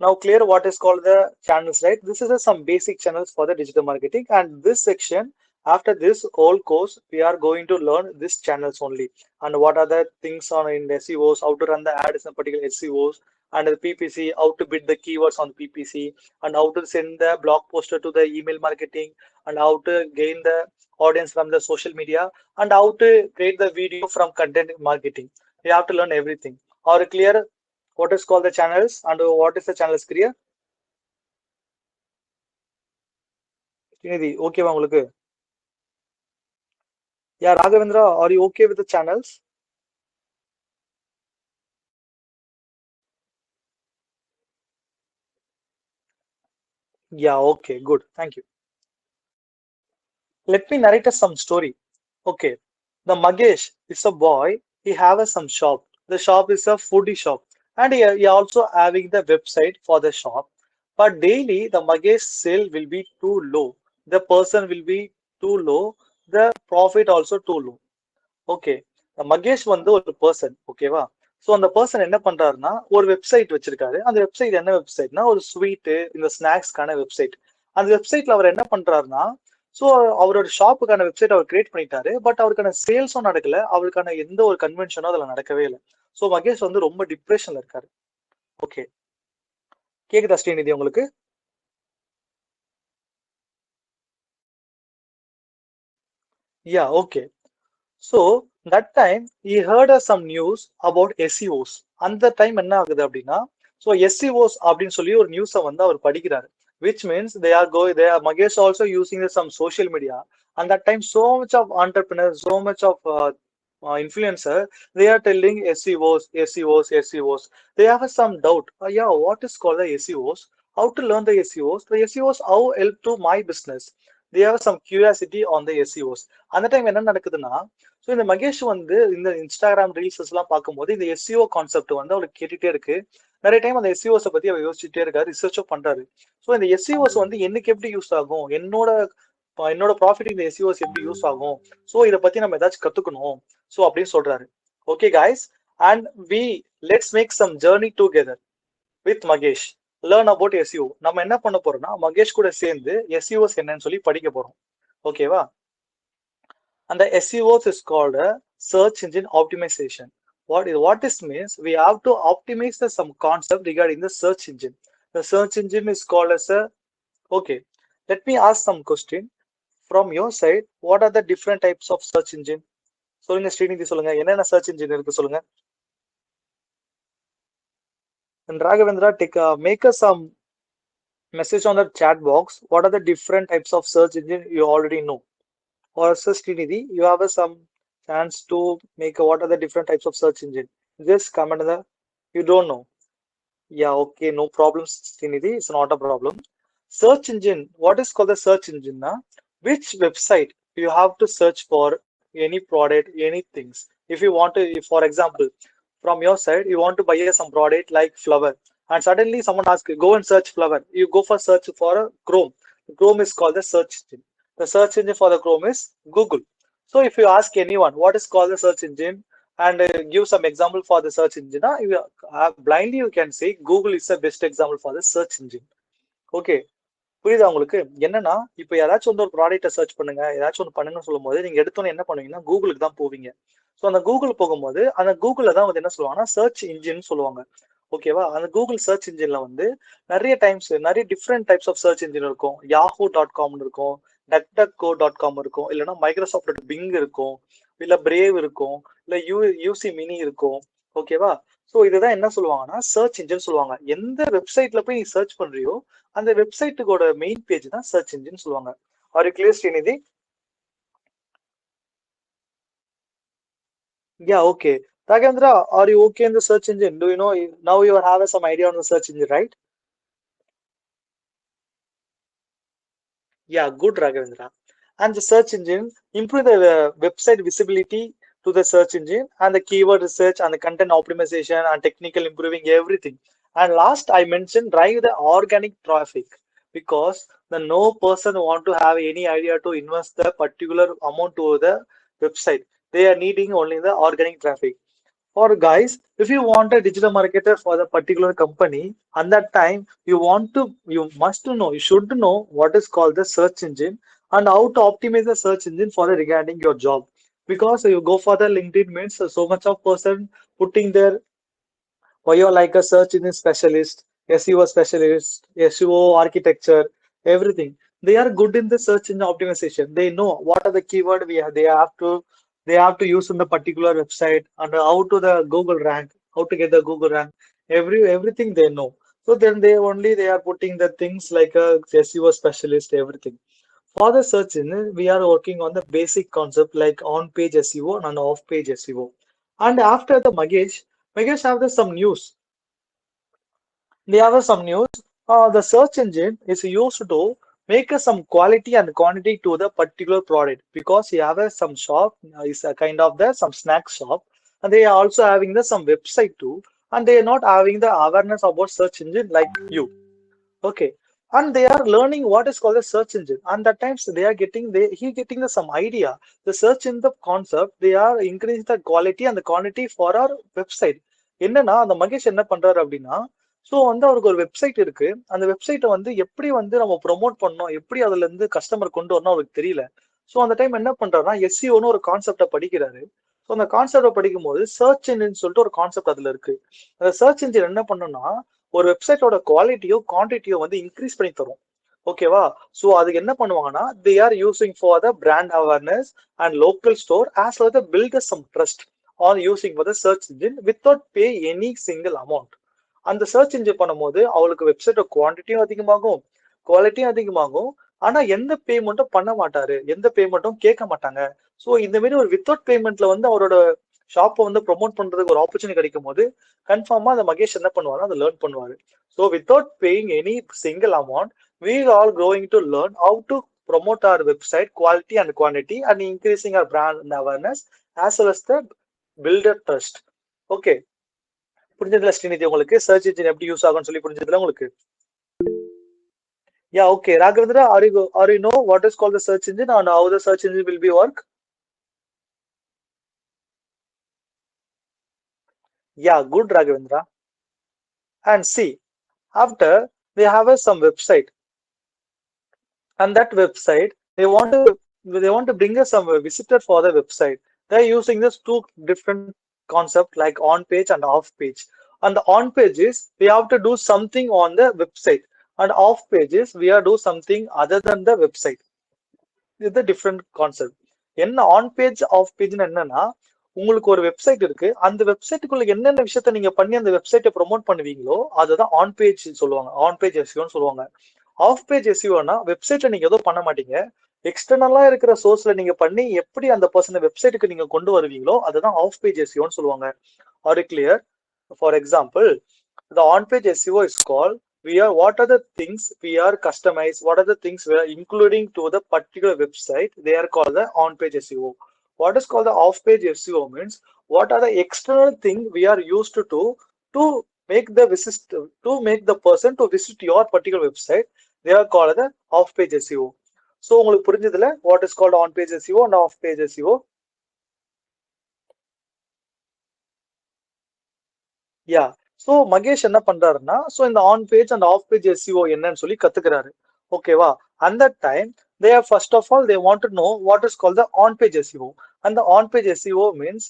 Now clear what is called the channels, right? This is some basic channels for the digital marketing. And this section, after this whole course, we are going to learn these channels only. And what are the things on in SEOs, how to run the ads in particular SEOs, and the PPC, how to bid the keywords on PPC, and how to send the blog poster to the email marketing, and how to gain the audience from the social media, and how to create the video from content marketing. You have to learn everything. Or clear what is called the channels and what is the channels clear? Okay, உங்களுக்கு? Yeah, Raghavendra, are you okay with the channels? Yeah, okay, good. Thank you. Let me narrate some story. Okay, the Magesh is a boy. He have some shop. The shop is a foodie shop, and he also having the website for the shop. But daily the Magesh sale will be too low. The person will be too low. The profit also too low. Okay, Mahesh வந்து ஒரு person. ஓகேவா. So அந்த person என்ன பண்றாருன்னா ஒரு website வச்சிருக்காரு. அந்த website என்ன வெப்சைட்னா ஒரு ஸ்வீட்டு இந்த ஸ்நாக்ஸ்க்கான வெப்சைட். அந்த வெப்சைட்ல அவர் என்ன பண்றாருன்னா, ஸோ அவரோட ஷாப்புக்கான வெப்சைட் அவர் கிரியேட் பண்ணிட்டாரு. பட் அவருக்கான சேல்ஸும் நடக்கல, அவருக்கான எந்த ஒரு கன்வென்ஷனும் அதுல நடக்கவே இல்லை. ஸோ மகேஷ் வந்து ரொம்ப டிப்ரெஷன்ல இருக்காரு. ஓகே, கேக்குதா ஸ்ரீநிதி உங்களுக்கு? Yeah, okay. So that time he heard some news about SEOs. அந்த டைம் என்ன ஆகுது அப்படின்னா, ஸோ SEOs அப்படின்னு சொல்லி ஒரு நியூஸை வந்து அவர் படிக்கிறாரு. which means Magesh also using some social media. And that time, so much of entrepreneurs, so much of influencer, they are telling SEOs, SEOs, SEOs. They have some doubt. Yeah, what is called the SEOs? How to learn the SEOs? The SEOs, how help to my business? They have some curiosity on the SEOs. அந்த time என்ன நடக்குதுன்னா, so இந்த மகேஷ் வந்து இந்த Instagram ரீல்ஸஸ் எல்லாம் பார்க்கும்போது இந்த SEO concept வந்து அவருக்கு கேட்டுட்டே இருக்கு. நிறைய டைம் அந்த எஸ்இஓஸை பத்தி அவர் யோசிச்சுட்டே இருக்காரு, ரிசர்ச்சும் பண்றாரு. ஸோ இந்த எஸ்இஓஸ் வந்து எனக்கு எப்படி யூஸ் ஆகும், என்னோட ப்ராஃபிட் இந்த எஸ்இஓஸ் எப்படி யூஸ் ஆகும், ஸோ இதை பத்தி நம்ம ஏதாச்சும் கத்துக்கணும் ஸோ அப்படின்னு சொல்றாரு. Okay guys, and let's make some journey together with Mahesh, learn about SEO. நம்ம என்ன பண்ண போறோம்னா மகேஷ் கூட சேர்ந்து எஸ்இஓஸ் என்னன்னு சொல்லி படிக்க போறோம். ஓகேவா? And the SEOs is called a search engine optimization. What this means, we have to optimize some concept regarding the search engine. The search engine is called as a, okay, let me ask some question from your side. What are the different types of search engine? சொல்லுங்க ஸ்ரீநிதி, சொல்லுங்க என்னென்ன search engine இருக்கு சொல்லுங்க. And Raghavendra, make us some message on the chat box. What are the different types of search engine you already know? Or Srinidhi, you have some chance to make what are the different types of search engine. Just comment on the, you don't know. Yeah, okay, no problem, Srinidhi, it's not a problem. Search engine, what is called the search engine? Na? Which website you have to search for any product, any things. If you want to, if, for example, from your side, you want to buy some product like flower, and suddenly someone asks you, go and search flower. You go for search for a Chrome. Chrome is called the search engine. The search engine for the Chrome is Google. So if you ask anyone what is called the search engine and give some example for the search engine, blindly you can say Google is the best example for the search engine. Okay, புரியுதா உங்களுக்கு? என்னன்னா இப்ப யாராச்சும் வந்து ஒரு ப்ராடக்ட்டை search பண்ணுங்க, ஏதாச்சும் ஒன்று பண்ணுங்கன்னு சொல்லும் போது நீங்க எடுத்தோன்னே என்ன பண்ணுவீங்கன்னா கூகுளுக்கு தான் போவீங்க. ஸோ அந்த கூகுள் போகும்போது அந்த கூகுள்ல தான் வந்து என்ன சொல்லுவாங்கன்னா சர்ச் இன்ஜின் சொல்லுவாங்க. ஓகேவா? அந்த கூகுள் சர்ச் இன்ஜின்ல வந்து நிறைய different types of search engine இருக்கும். yahoo.com இருக்கும், duckduckgo.com இருக்கும், இல்லைன்னா மைக்ரோசாஃப்ட் பிங் இருக்கும், இல்ல பிரேவ் இருக்கும், இல்ல யூசி மினி இருக்கும். ஓகேவா? ஸோ இதுதான் என்ன சொல்லுவாங்கன்னா சர்ச் இன்ஜின் சொல்லுவாங்க. எந்த வெப்சைட்ல போய் நீ சர்ச் பண்றியோ அந்த வெப்சைட்டுக்கோட மெயின் பேஜ் தான் சர்ச் இன்ஜின் சொல்லுவாங்க. Are you clear Srinidhi? Yeah, okay. Raghavendra, are you okay in the search engine? Do you know now you have some idea on the search engine, right? Yeah, good, Raghavendra. And the search engine improve the website visibility to the search engine and the keyword research and the content optimization and technical improving everything. And last I mentioned drive the organic traffic, because the no person want to have any idea to invest the particular amount to the website. They are needing only the organic traffic. Or guys, if you want a digital marketer for the particular company, and that time you must know, you should know what is called the search engine and how to optimize the search engine for the regarding your job. Because you go for the LinkedIn means so much of person putting their, or you're like a search engine specialist, SEO specialist, SEO architecture, everything. They are good in the search engine optimization. They know what are the keyword they have to use in the particular website and how to the Google rank, how to get the Google rank. Everything they know. So then they are putting the things like a SEO specialist, everything. For the search engine, we are working on the basic concept like on-page SEO and off-page SEO. And after the Magesh have some news. They have some news. The search engine is used to make some quality and quantity to the particular product, because you have some shop is a kind of the some snack shop, and they are also having the some website too, and they are not having the awareness about search engine like you. Okay, and they are learning what is called a search engine, and at times they are getting the some idea. The search in the concept, they are increasing the quality and the quantity for our website. என்னன்னா அந்த மகேஷ் என்ன பண்றாரு அப்படின்னா, so வந்து அவருக்கு ஒரு website இருக்கு. அந்த வெப்சைட்டை வந்து எப்படி வந்து நம்ம ப்ரொமோட் பண்ணணும், எப்படி அதுல இருந்து கஸ்டமர் கொண்டு வரணும் அவருக்கு தெரியல. ஸோ அந்த டைம் என்ன பண்றாருன்னா எஸ்சிஓன்னு ஒரு கான்செப்டை படிக்கிறாரு. ஸோ அந்த கான்செப்டை படிக்கும் போது சர்ச் இன்ஜின் சொல்லிட்டு ஒரு கான்செப்ட் அதுல இருக்கு. அந்த சர்ச் இன்ஜின் என்ன பண்ணணும்னா ஒரு வெப்சைட்டோட குவாலிட்டியோ குவான்டிட்டியோ வந்து இன்க்ரீஸ் பண்ணி தரும். ஓகேவா? ஸோ அதுக்கு என்ன பண்ணுவாங்கன்னா they are using for the brand awareness and local store as well the build some trust on using for the search engine without pay any single amount. அந்த சர்ச் இன்ஜின் பண்ணும்போது அவளுக்கு வெப்சைட்டோட குவான்டிட்டியும் அதிகமாகும், குவாலிட்டியும் அதிகமாகும். ஆனா எந்த பேமெண்ட்டும் பண்ண மாட்டாரு, எந்த பேமெண்ட்டும் கேட்க மாட்டாங்க. ஸோ இந்த மாதிரி ஒரு வித்தவுட் பேமெண்ட்ல வந்து அவரோட ஷாப்பை வந்து ப்ரொமோட் பண்றதுக்கு ஒரு ஆப்பர்ச்சுனிட்டி கிடைக்கும் போது கன்ஃபார்மா அந்த மகேஷ் என்ன பண்ணுவாரு, அதை லேர்ன் பண்ணுவாரு. So without paying any single amount, we are all going to learn how to promote our website quality and quantity and increasing our brand awareness as well as the build a trust. Okay, புரிஞ்சதுல ஸ்ரீநிதி உங்களுக்கு search engine எப்படி use ஆகும்னு சொல்லி புரிஞ்சதுல உங்களுக்கு? Yeah, okay. Raghavendra, are you know what is called the search engine and how the search engine will be work? Yeah, good, Raghavendra. And see, after they have some website, and that website they want to bring us some visitor for the website. They're using this two different concept like on page and off page. And the on page is we have to do something on the website, and off page is we are do something other than the website. இது different concept. என்ன on page of பேஜ்னு என்னன்னா, உங்களுக்கு ஒரு website இருக்கு, அந்த வெப்சைட்டுக்குள்ள என்னென்ன விஷயத்த நீங்க பண்ணி அந்த வெப்சைட்டை ப்ரொமோட் பண்ணுவீங்களோ அதுதான் ஆன் பேஜ் சொல்லுவாங்க, ஆன் பேஜ் எஸ்இஓன்னு சொல்லுவாங்க. ஆஃப் பேஜ் எஸ்இஓனா வெப்சைட்ல நீங்க எதுவும் பண்ண மாட்டீங்க, எக்ஸ்டர்னலா இருக்கிற சோர்ஸ்ல நீங்க பண்ணி எப்படி அந்த பர்சன் வெப்சைட்டுக்கு நீங்க கொண்டு வருவீங்களோ அதுதான் ஆஃப் பேஜ் எஸ்இஓன்னு சொல்லுவாங்க. R clear? For example, the on-page SEO is called what are the things we are customized, what are the things we are including to the particular website, they are called the on-page SEO. What is called the off-page SEO means what are the external thing we are used to make the person to visit your particular website, they are called the off-page SEO. So உங்களுக்கு புரிஞ்சதுல what is called on-page SEO and off-page SEO? Yeah. So Mahesh என்ன பண்றாருன்னா, so இந்த on page and half page SEO என்னன்னு சொல்லி கத்துக்கிறாரு. ஓகேவா? அந்த time they are first of all they want to know what is called the on page SEO. And the on page SEO means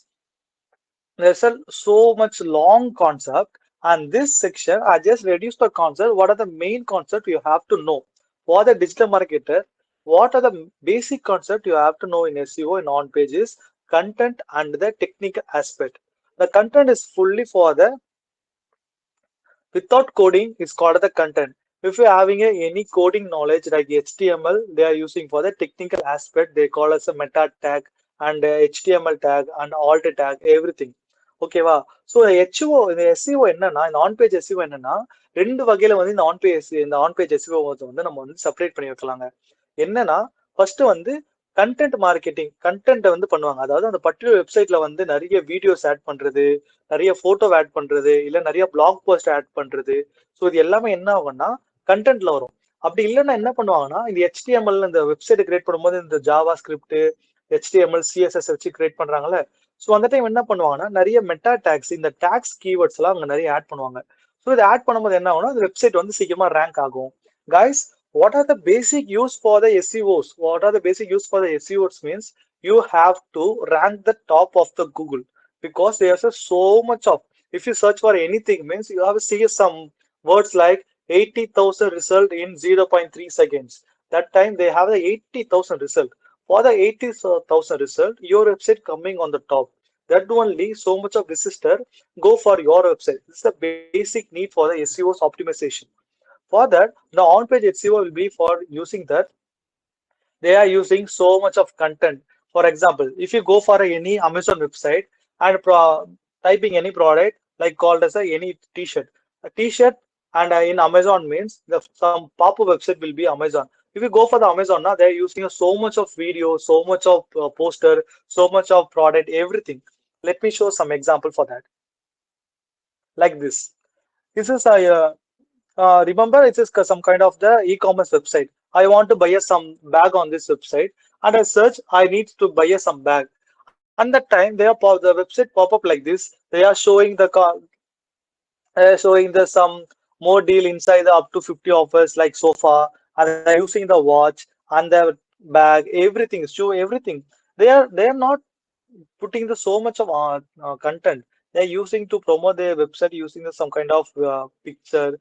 there's a so much long concept, and this section I just reduced the concept. What are the main concept you have to know for the digital marketer? What are the basic concept you have to know in SEO and on pages? Content and the technical aspect. The content is fully for the without coding is called the content. If you're having any coding knowledge like HTML, they are using for the technical aspect. They call us a meta tag and HTML tag and alt tag, everything. ஓகேவா? So HO இந்த SEO என்னன்னா, இந்த on page SEO என்னன்னா, ரெண்டு வகையில வந்து இந்த on page SEO வந்து நம்ம வந்து செப்பரேட் பண்ணி வைக்கலாங்க. என்னன்னா, ஃபர்ஸ்ட் வந்து கண்டென்ட் மார்க்கெட்டிங், கண்டென்ட் வந்து பண்ணுவாங்க. அதாவது அந்த பர்டிகுலர் வெப்சைட்ல வந்து நிறைய வீடியோஸ் ஆட் பண்றது, நிறைய போட்டோ ஆட் பண்றது, இல்ல நிறைய பிளாக் போஸ்ட் ஆட் பண்றது. ஸோ இது எல்லாமே என்ன ஆகும்னா கண்டென்ட்ல வரும். அப்படி இல்லைன்னா என்ன பண்ணுவாங்கன்னா, இந்த HTML இந்த வெப்சைட் கிரியேட் பண்ணும்போது இந்த ஜாவா ஸ்கிரிப்ட், HTML CSS வச்சு கிரியேட் பண்றாங்கல்ல. ஸோ அந்த டைம் என்ன பண்ணுவாங்கன்னா நிறைய மெட்டா டேக்ஸ், இந்த டேக்ஸ் கீவேர்ட்ஸ் எல்லாம் அவங்க நிறைய ஆட் பண்ணுவாங்க. ஸோ இதை ஆட் பண்ணும்போது என்ன ஆகும்னா அந்த வெப்சைட் வந்து சீக்கிரமா ரேங்க் ஆகும். Guys, what are the basic use for the SEOs? What are the basic use for the SEOs means you have to rank the top of the Google, because there's so much of, if you search for anything means you have to see some words like 80,000 result in 0.3 seconds. That time they have the 80,000 result. For the 80,000 result, your website coming on the top. That only so much of visitor go for your website. This is the basic need for the SEOs optimization. For that, the on-page SEO will be for using that. They are using so much of content. For example, if you go for any Amazon website and typing any product like called as any t-shirt, a t-shirt, and in Amazon means some pop-up website will be Amazon. If you go for the Amazon now, they're using so much of video, so much of poster, so much of product, everything. Let me show some example for that. Like this. This is a remember, it is some kind of the e-commerce website. I want to buy some bag on this website, and I search I need to buy some bag. And that time they are the website pop up like this. They are showing some more deal inside the up to 50 offers like sofa, and they're using the watch and the bag, everything, show everything. They are not putting the so much of content. They're using to promote their website using some kind of picture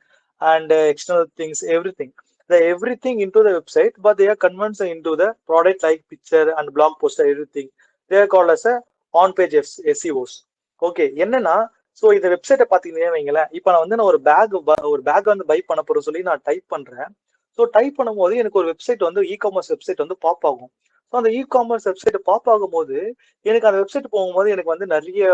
and external things, everything. They everything into the website, but they are converted into the product like picture and blog post, everything. They are called as a on-page SEOs. Okay, என்னன்னா, so இந்த வெப்சைட்டை பார்த்தீங்கன்னா வைங்களேன், இப்போ நான் வந்து நான் ஒரு பேக் வந்து பை பண்ண போற சொல்லி நான் டைப் பண்றேன். ஸோ டைப் பண்ணும்போது எனக்கு ஒரு வெப்சைட் வந்து இ-காமர்ஸ் வெப்சைட் வந்து பாப் ஆகும். ஸோ அந்த இ-காமர்ஸ் வெப்சைட் பாப் ஆகும்போது எனக்கு அந்த வெப்சைட் போகும்போது எனக்கு வந்து நிறைய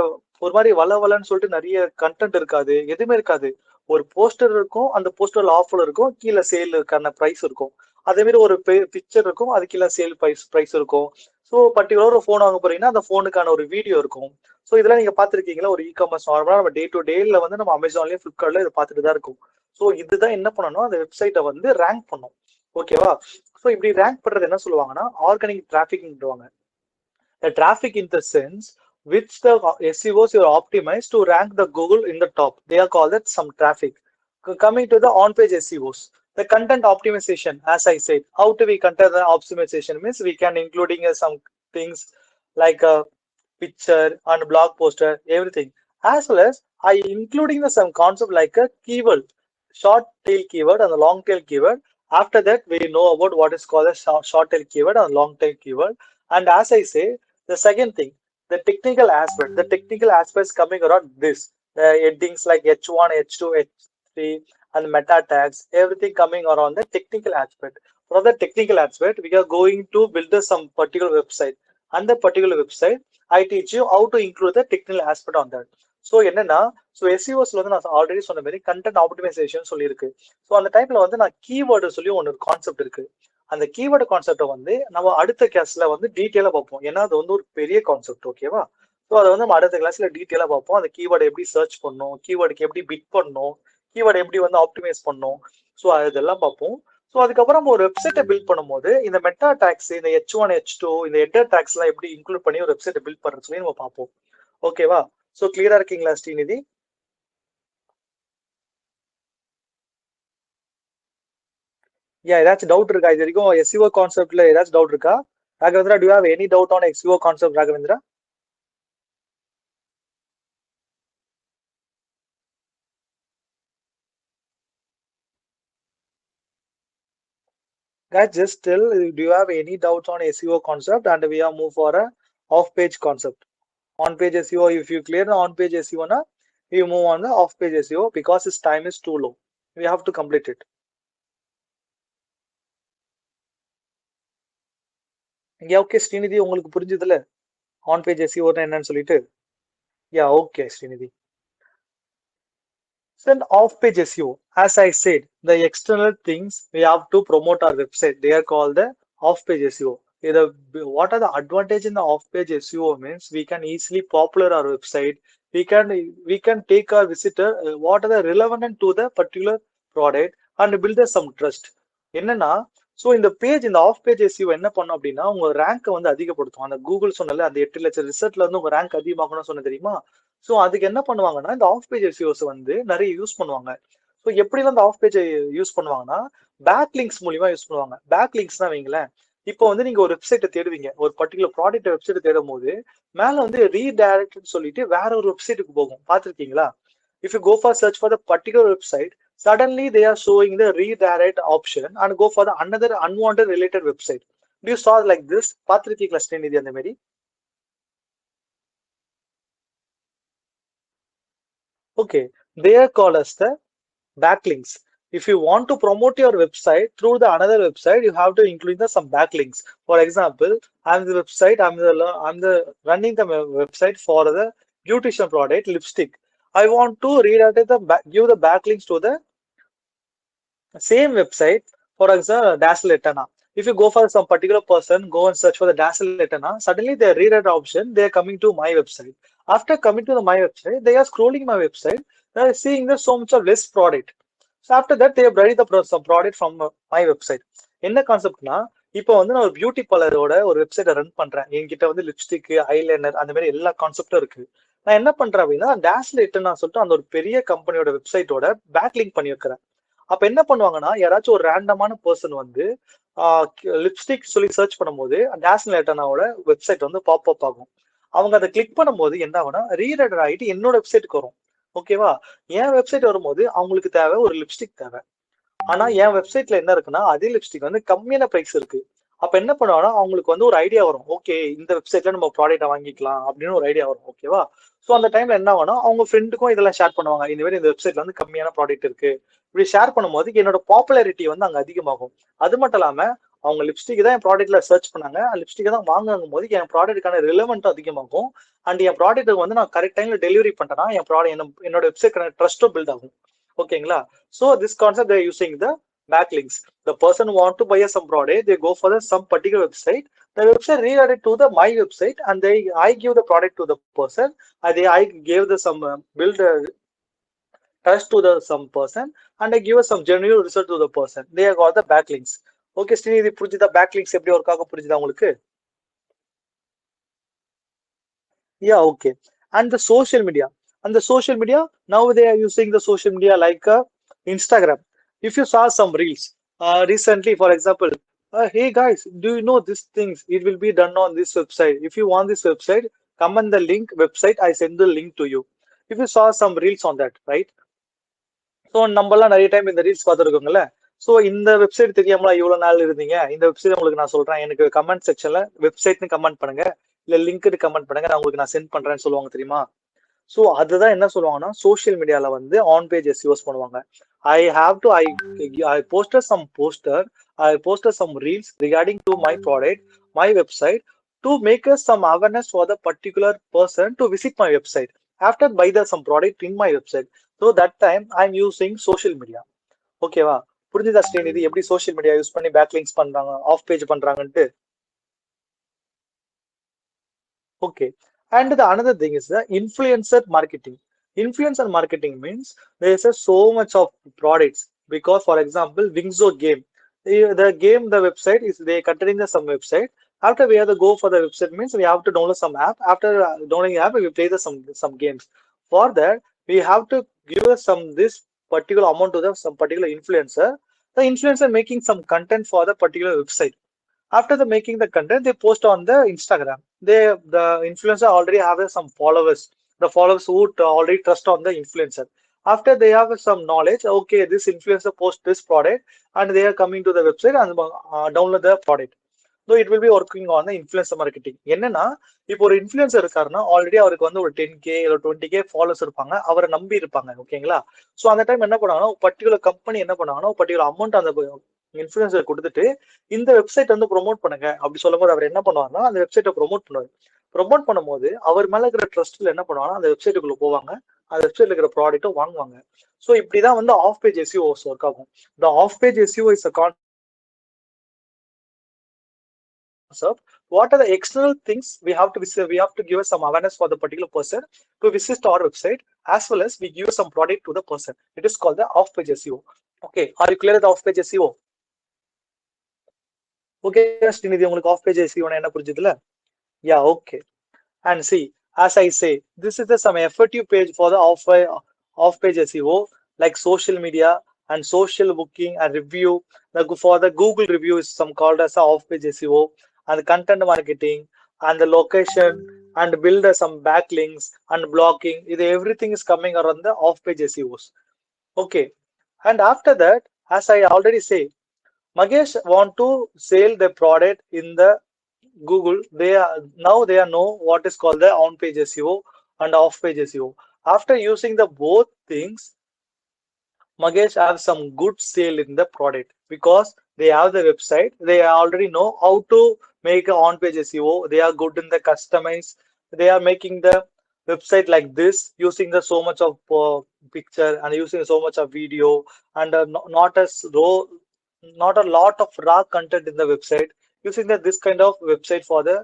ஒரு மாதிரி வளவலன்னு சொல்லிட்டு நிறைய கண்டென்ட் இருக்காது, எதுவுமே இருக்காது. ஒரு போஸ்டர் இருக்கும், அந்த போஸ்டர்ல ஆஃபர் இருக்கும், கீழே சேலுக்கான ப்ரைஸ் இருக்கும். அதே மாதிரி ஒரு பிக்சர் இருக்கும், அது கீழே சேல் ப்ரைஸ் இருக்கும். ஸோ பர்டிகுலர் ஒரு ஃபோன் வாங்க போறீங்கன்னா அந்த ஃபோனுக்கான ஒரு வீடியோ இருக்கும். ஸோ இதெல்லாம் நீங்க பார்த்துருக்கீங்களா? ஒரு இ-காமர்ஸ் நார்மலா நம்ம டே டு டேல வந்து நம்ம அமேசான்லயும் ஃபிளிப்கார்ட்ல இதை பார்த்துட்டு தான் இருக்கும். ஸோ இதுதான் என்ன பண்ணணும், அந்த வெப்சைட்டை வந்து ரேங்க் பண்ணும். ஓகேவா? ஸோ இப்படி ரேங்க் பண்றது என்ன சொல்லுவாங்கன்னா organic டிராஃபிக்ன்றவாங்க. The traffic in the sense which the SEOs you optimize to rank the Google in the top. They are called that some traffic. Coming to the on-page SEOs, the content optimization, as I said, how do we conduct the optimization means we can including some things like a picture and blog poster, everything, as well as I including the some concept like a keyword, short tail keyword and a long tail keyword. After that, we know about what is called a short tail keyword and long tail keyword. And as I say, the second thing, the technical aspect. The technical aspects coming around this. The headings like H1, H2, H3, and meta tags, everything coming around the technical aspect. For the technical aspect, we are going to build some particular website. And the particular website, I teach you how to include the technical aspect on that. So என்னன்னா, so எஸ்இஓஸ்ல வந்து நான் already சொன்ன மாதிரி content optimisation சொல்லியிருக்கு. So அந்த டைப்ல வந்து நான் கீவேர்டு சொல்லி ஒன்று கான்செப்ட் இருக்கு. அந்த கீவேர்டு கான்செப்டை வந்து நம்ம அடுத்த கிளாஸ்ல வந்து டீட்டெயிலா பார்ப்போம். ஏன்னா அது வந்து ஒரு பெரிய கான்செப்ட். ஓகேவா? ஸோ அதை வந்து நம்ம அடுத்த கிளாஸ்ல டீட்டெயிலா பார்ப்போம். அந்த கீவேர்டை எப்படி சர்ச் பண்ணணும், கீவேர்டுக்கு எப்படி பிட் பண்ணணும், கீவேர்டை எப்படி வந்து ஆப்டிமைஸ் பண்ணணும். ஸோ அதெல்லாம் பார்ப்போம். ஸோ அதுக்கப்புறம் ஒரு வெப்சைட்டை பில்ட் பண்ணும்போது இந்த மெட்டா டாக்ஸ், இந்த H1, H2, இந்த ஹெட்டர் டாக்ஸ் எல்லாம் எப்படி இன்க்ளூட் பண்ணி ஒரு வெப்சைட்டை பில்ட் பண்றது சொல்லி நம்ம பார்ப்போம். ஓகேவா? ஸோ கிளியரா இருக்கீங்களா ஸ்ரீநிதி? ஏதாச்சும் டவுட் இருக்கா? இது வரைக்கும் எஸ்இஓ கான்செப்ட்ல ஏதாச்சும் டவுட் இருக்கா? Raghavendra, do you have any doubt on SEO concept, Raghavendra? Guys, just tell, do you have any doubts on SEO concept? And we are move for a off-page concept. On-page SEO, if you clear the on-page SEO, na, you move on the off-page SEO because its time is too low. We have to complete it. Yeah, okay, Srinidhi, உங்களுக்கு புரிஞ்சதுல on-page SEO என்னன்னு சொல்லிட்டு? Yeah, okay, Srinidhi. Then off-page SEO, as I said, the external things we have to promote our website, they are called the off-page SEO. What are the advantage in the off-page SEO means we can easily popular our website. We can take our visitor what are the relevant to the particular product and build some trust. என்னன்னா, so இந்த page, இந்த of page SEO என்ன பண்ணும் அப்படின்னா உங்க ரேங்கை வந்து அதிகப்படுத்தும். அந்த கூகுள் சொன்னல அந்த 8 லட்சம் ரிசல்ட்ல வந்து உங்க ரேங்க் அதிகமாகணும்னு சொன்ன தெரியுமா? ஸோ அதுக்கு என்ன பண்ணுவாங்கன்னா இந்த ஆஃப் பேஜ் எஸ்இஓஸ் வந்து நிறைய யூஸ் பண்ணுவாங்க. ஸோ எப்படிலாம் இந்த ஆஃப் பேஜ் யூஸ் பண்ணுவாங்கன்னா பேக் லிங்க்ஸ் மூலியமா யூஸ் பண்ணுவாங்க. பேக் லிங்க்ஸ் தான் வைங்களேன். இப்போ வந்து நீங்க ஒரு வெப்சைட்டை தேடுவீங்க, ஒரு பர்டிகுலர் ப்ராடக்ட் வெப்சைட் தேடும் போது மேல வந்து ரீடைரக்ட்னு சொல்லிட்டு வேற ஒரு வெப்சைட்டுக்கு போகும். பார்த்துருக்கீங்களா? If you go for search for the particular website, suddenly they are showing the redirect option and go for the another unwanted related website. Do you saw like this? பார்த்துருக்கீங்களா ஸ்ரீநிதி அந்த மாதிரி? Okay, they are called as the backlinks. If you want to promote your website through the another website, you have to include some backlinks. For example, I'm the running the website for the beautician product lipstick. I want to redirect give the backlinks to the same website. For example, Dazzle Etana. If you go for some particular person, go and search for the Dazzle Etana, suddenly the redirect option, they are coming to my website. After coming to my website, they are scrolling my website, they are seeing the so much of less product. So after that, they have ready some product from my website. என்ன கான்செப்ட்னா, இப்போ வந்து நான் ஒரு beauty பார்லரோட ஒரு வெப்சைட்டை run பண்றேன். என்கிட்ட வந்து லிப்ஸ்டிக், ஐலைனர் அந்த மாதிரி எல்லா கான்செப்டும் இருக்கு. நான் என்ன பண்றேன் அப்படின்னா டேஷ்ல இட்டுன்னு சொல்லிட்டு அந்த ஒரு பெரிய கம்பெனியோட வெப்சைட்டோட பேக் லிங்க் பண்ணி வைக்கிறேன். அப்ப என்ன பண்ணுவாங்கன்னா யாராச்சும் ஒரு ரேண்டமான பர்சன் வந்து லிப்ஸ்டிக் சொல்லி சர்ச் பண்ணும்போது டேஷ்னல் எட்டனாவோட வெப்சைட் வந்து பாப் அப் ஆகும். அவங்க அதை கிளிக் பண்ணும்போது என்ன ஆகும்னா ரீடர் ஆகிட்டு என்னோட வெப்சைட்டுக்கு வரும். ஓகேவா? என் வெப்சைட் வரும்போது அவங்களுக்கு தேவை ஒரு லிப்ஸ்டிக் தேவை. ஆனா என் வெப்சைட்ல என்ன இருக்குன்னா அதே லிப்ஸ்டிக் வந்து கம்மியான பிரைஸ் இருக்கு. அப்ப என்ன பண்ணுவாங்கன்னா அவங்களுக்கு வந்து ஒரு ஐடியா வரும், ஓகே இந்த வெப்சைட்ல நம்ம ப்ராடக்ட்டை வாங்கிக்கலாம் அப்படின்னு ஒரு ஐடியா வரும். ஓகேவா? ஸோ அந்த டைம்ல என்ன ஆகும்னா அவங்க ஃப்ரெண்டுக்கும் இதெல்லாம் ஷேர் பண்ணுவாங்க, இந்த மாதிரி இந்த வெப்சைட்ல வந்து கம்மியான ப்ராடக்ட் இருக்கு, இப்படி ஷேர் பண்ணும்போது என்னோட பாப்புலாரிட்டி வந்து அங்க அதிகமாகும். அது மட்டும் இல்லாம அவங்க லிப்ஸ்டிக் தான் என் ப்ராடக்ட்ல சர்ச் பண்ணாங்க, லிப்ஸ்டிக் தான் வாங்குங்கும் போது என் ப்ராடக்ட்டுக்கான ரிலவெண்ட் அதிகமாகும். அண்ட் என் ப்ராடக்ட் வந்து நான் கரெக்ட் டைம்ல டெலிவரி பண்ணிட்டேன்னா என் ப்ராடக்ட் என்னோட வெப்சைட் ட்ரஸ்ட்டும் பில்ட் ஆகும். ஓகேங்களா? So this concept there using the backlinks. The person who want to buy some product, they go for some particular website. The website redirected to the my website, and I give the product to the person. I gave the some build trust to the some person, and I give some genuine result to the person. They have got the backlinks. Okay, Srinidhi புரிஞ்சுதா backlinks எப்படி work ஆகும் புரிஞ்சுதா உங்களுக்கு? Yeah, okay. And the social media. And the social media, now they are using the social media like Instagram. If you saw some reels recently, for example, hey guys, do you know these things? It will be done on this website. If you want this website, come on the link website. I send the link to you. If you saw some reels on that, right? So நம்மலாம் நிறைய time இந்த reels பார்த்துருக்கோங்கல்ல. So இந்த website தெரியாமலா இவ்வளவு நாள் இருந்தீங்க, இந்த website உங்களுக்கு நான் சொல்றேன், எனக்கு கமெண்ட் செக்ஷன்ல வெப்சைட்னு கமெண்ட் பண்ணுங்க, இல்ல லிங்க்னு கமெண்ட் பண்ணுங்க, நான் உங்களுக்கு நான் சென்ட் பண்றேன்னு சொல்லுவாங்க தெரியுமா? ஸோ அதுதான் என்ன சொல்லுவாங்கன்னா சோஷியல் மீடியால வந்து ஆன் பேஜ் எஸ்இஓஸ் பண்ணுவாங்க. I posted some poster, I posted some reels regarding to my product, my website, to make us some awareness for the particular person to visit my website after buy the some product in my website. So that time I'm using social media. ஓகேவா? புரிஞ்சுதா ஸ்ரீநிதி எப்படி social media use பண்ணி backlinks பண்றாங்க, off page பண்றாங்கன்ட்டு? Okay. And the another thing is the influencer marketing. Influencer marketing means there is so much of products, because for example Wingzo game, the game, the website is they containing the some website. After we have to go for the website means we have to download some app. After downloading the app we play the some games. For that we have to give us some this particular amount to the some particular influencer. The influencer making some content for the particular website. After the making the content, they post on the Instagram. The influencer already have some followers. The followers who already trust on the influencer. After they have some knowledge, okay, this influencer post this product, and they are coming to the website and download the product. So it will be working on the influencer marketing. என்னன்னா இப்போ ஒரு influencer இருக்காருன்னா already அவருக்கு வந்து ஒரு 10K இல்ல 20K followers இருப்பாங்க, அவரை நம்பி இருப்பாங்க. ஓகேங்களா? ஸோ அந்த டைம் என்ன பண்ணுவாங்கன்னா பர்டிகுலர் கம்பெனி என்ன பண்ணுவாங்கன்னா பர்டிகுலர் அமௌண்ட் அந்த இன்ஃபுளுசர் கொடுத்துட்டு இந்த வெப்சைட் வந்து ப்ரொமோட் பண்ணுங்க அப்படி சொல்லும் போது அவர் என்ன பண்ணுவாருன்னா அந்த வெப்சைட்டை ப்ரொமோட் பண்ணுவார். ப்ரொமோட் பண்ணும்போது அவர் மேல இருக்கிற ட்ரஸ்ட்ல என்ன பண்ணுவாங்கன்னா அந்த வெப்சைட்டுக்குள்ள போவாங்க, அந்த வெப்சைட்ல இருக்கிற ப்ராடக்ட்டை வாங்குவாங்க. ஸோ இப்படிதான் வந்து ஆஃப் பேஜ் எஸ்இஓ ஒர்க் ஆகும். The off page SEO is a concept. What are the external things we have to visit? We have to give us some awareness for the particular person to visit our website, as well as we give some product to the person. It is called the off-page SEO. Okay, are you clear with the off-page SEO? Okay, Srinidhi, உங்களுக்கு off-page SEO என்ன புரிஞ்சதுல? Yeah, okay. And see, as I say, this is the some effective page for the off-page SEO, like social media and social booking and review. For the Google review is some called as a off-page SEO, and the content marketing and the location and build some backlinks and blocking. Everything is coming around the off-page SEOs. Okay, and after that, as I already say, Magesh want to sell the product in the Google. They know what is called the on-page SEO and off-page SEO. After using the both things, Magesh have some good sale in the product because they have the website. They already know how to make an on-page SEO. They are good in the customize. They are making the website like this using the so much of picture and using so much of video, and not a lot of raw content in the website, using this kind of website for the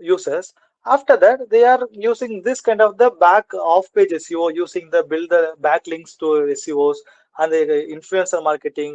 users. After that they are using this kind of the back off page SEO, using the build the backlinks to SEOs and the influencer marketing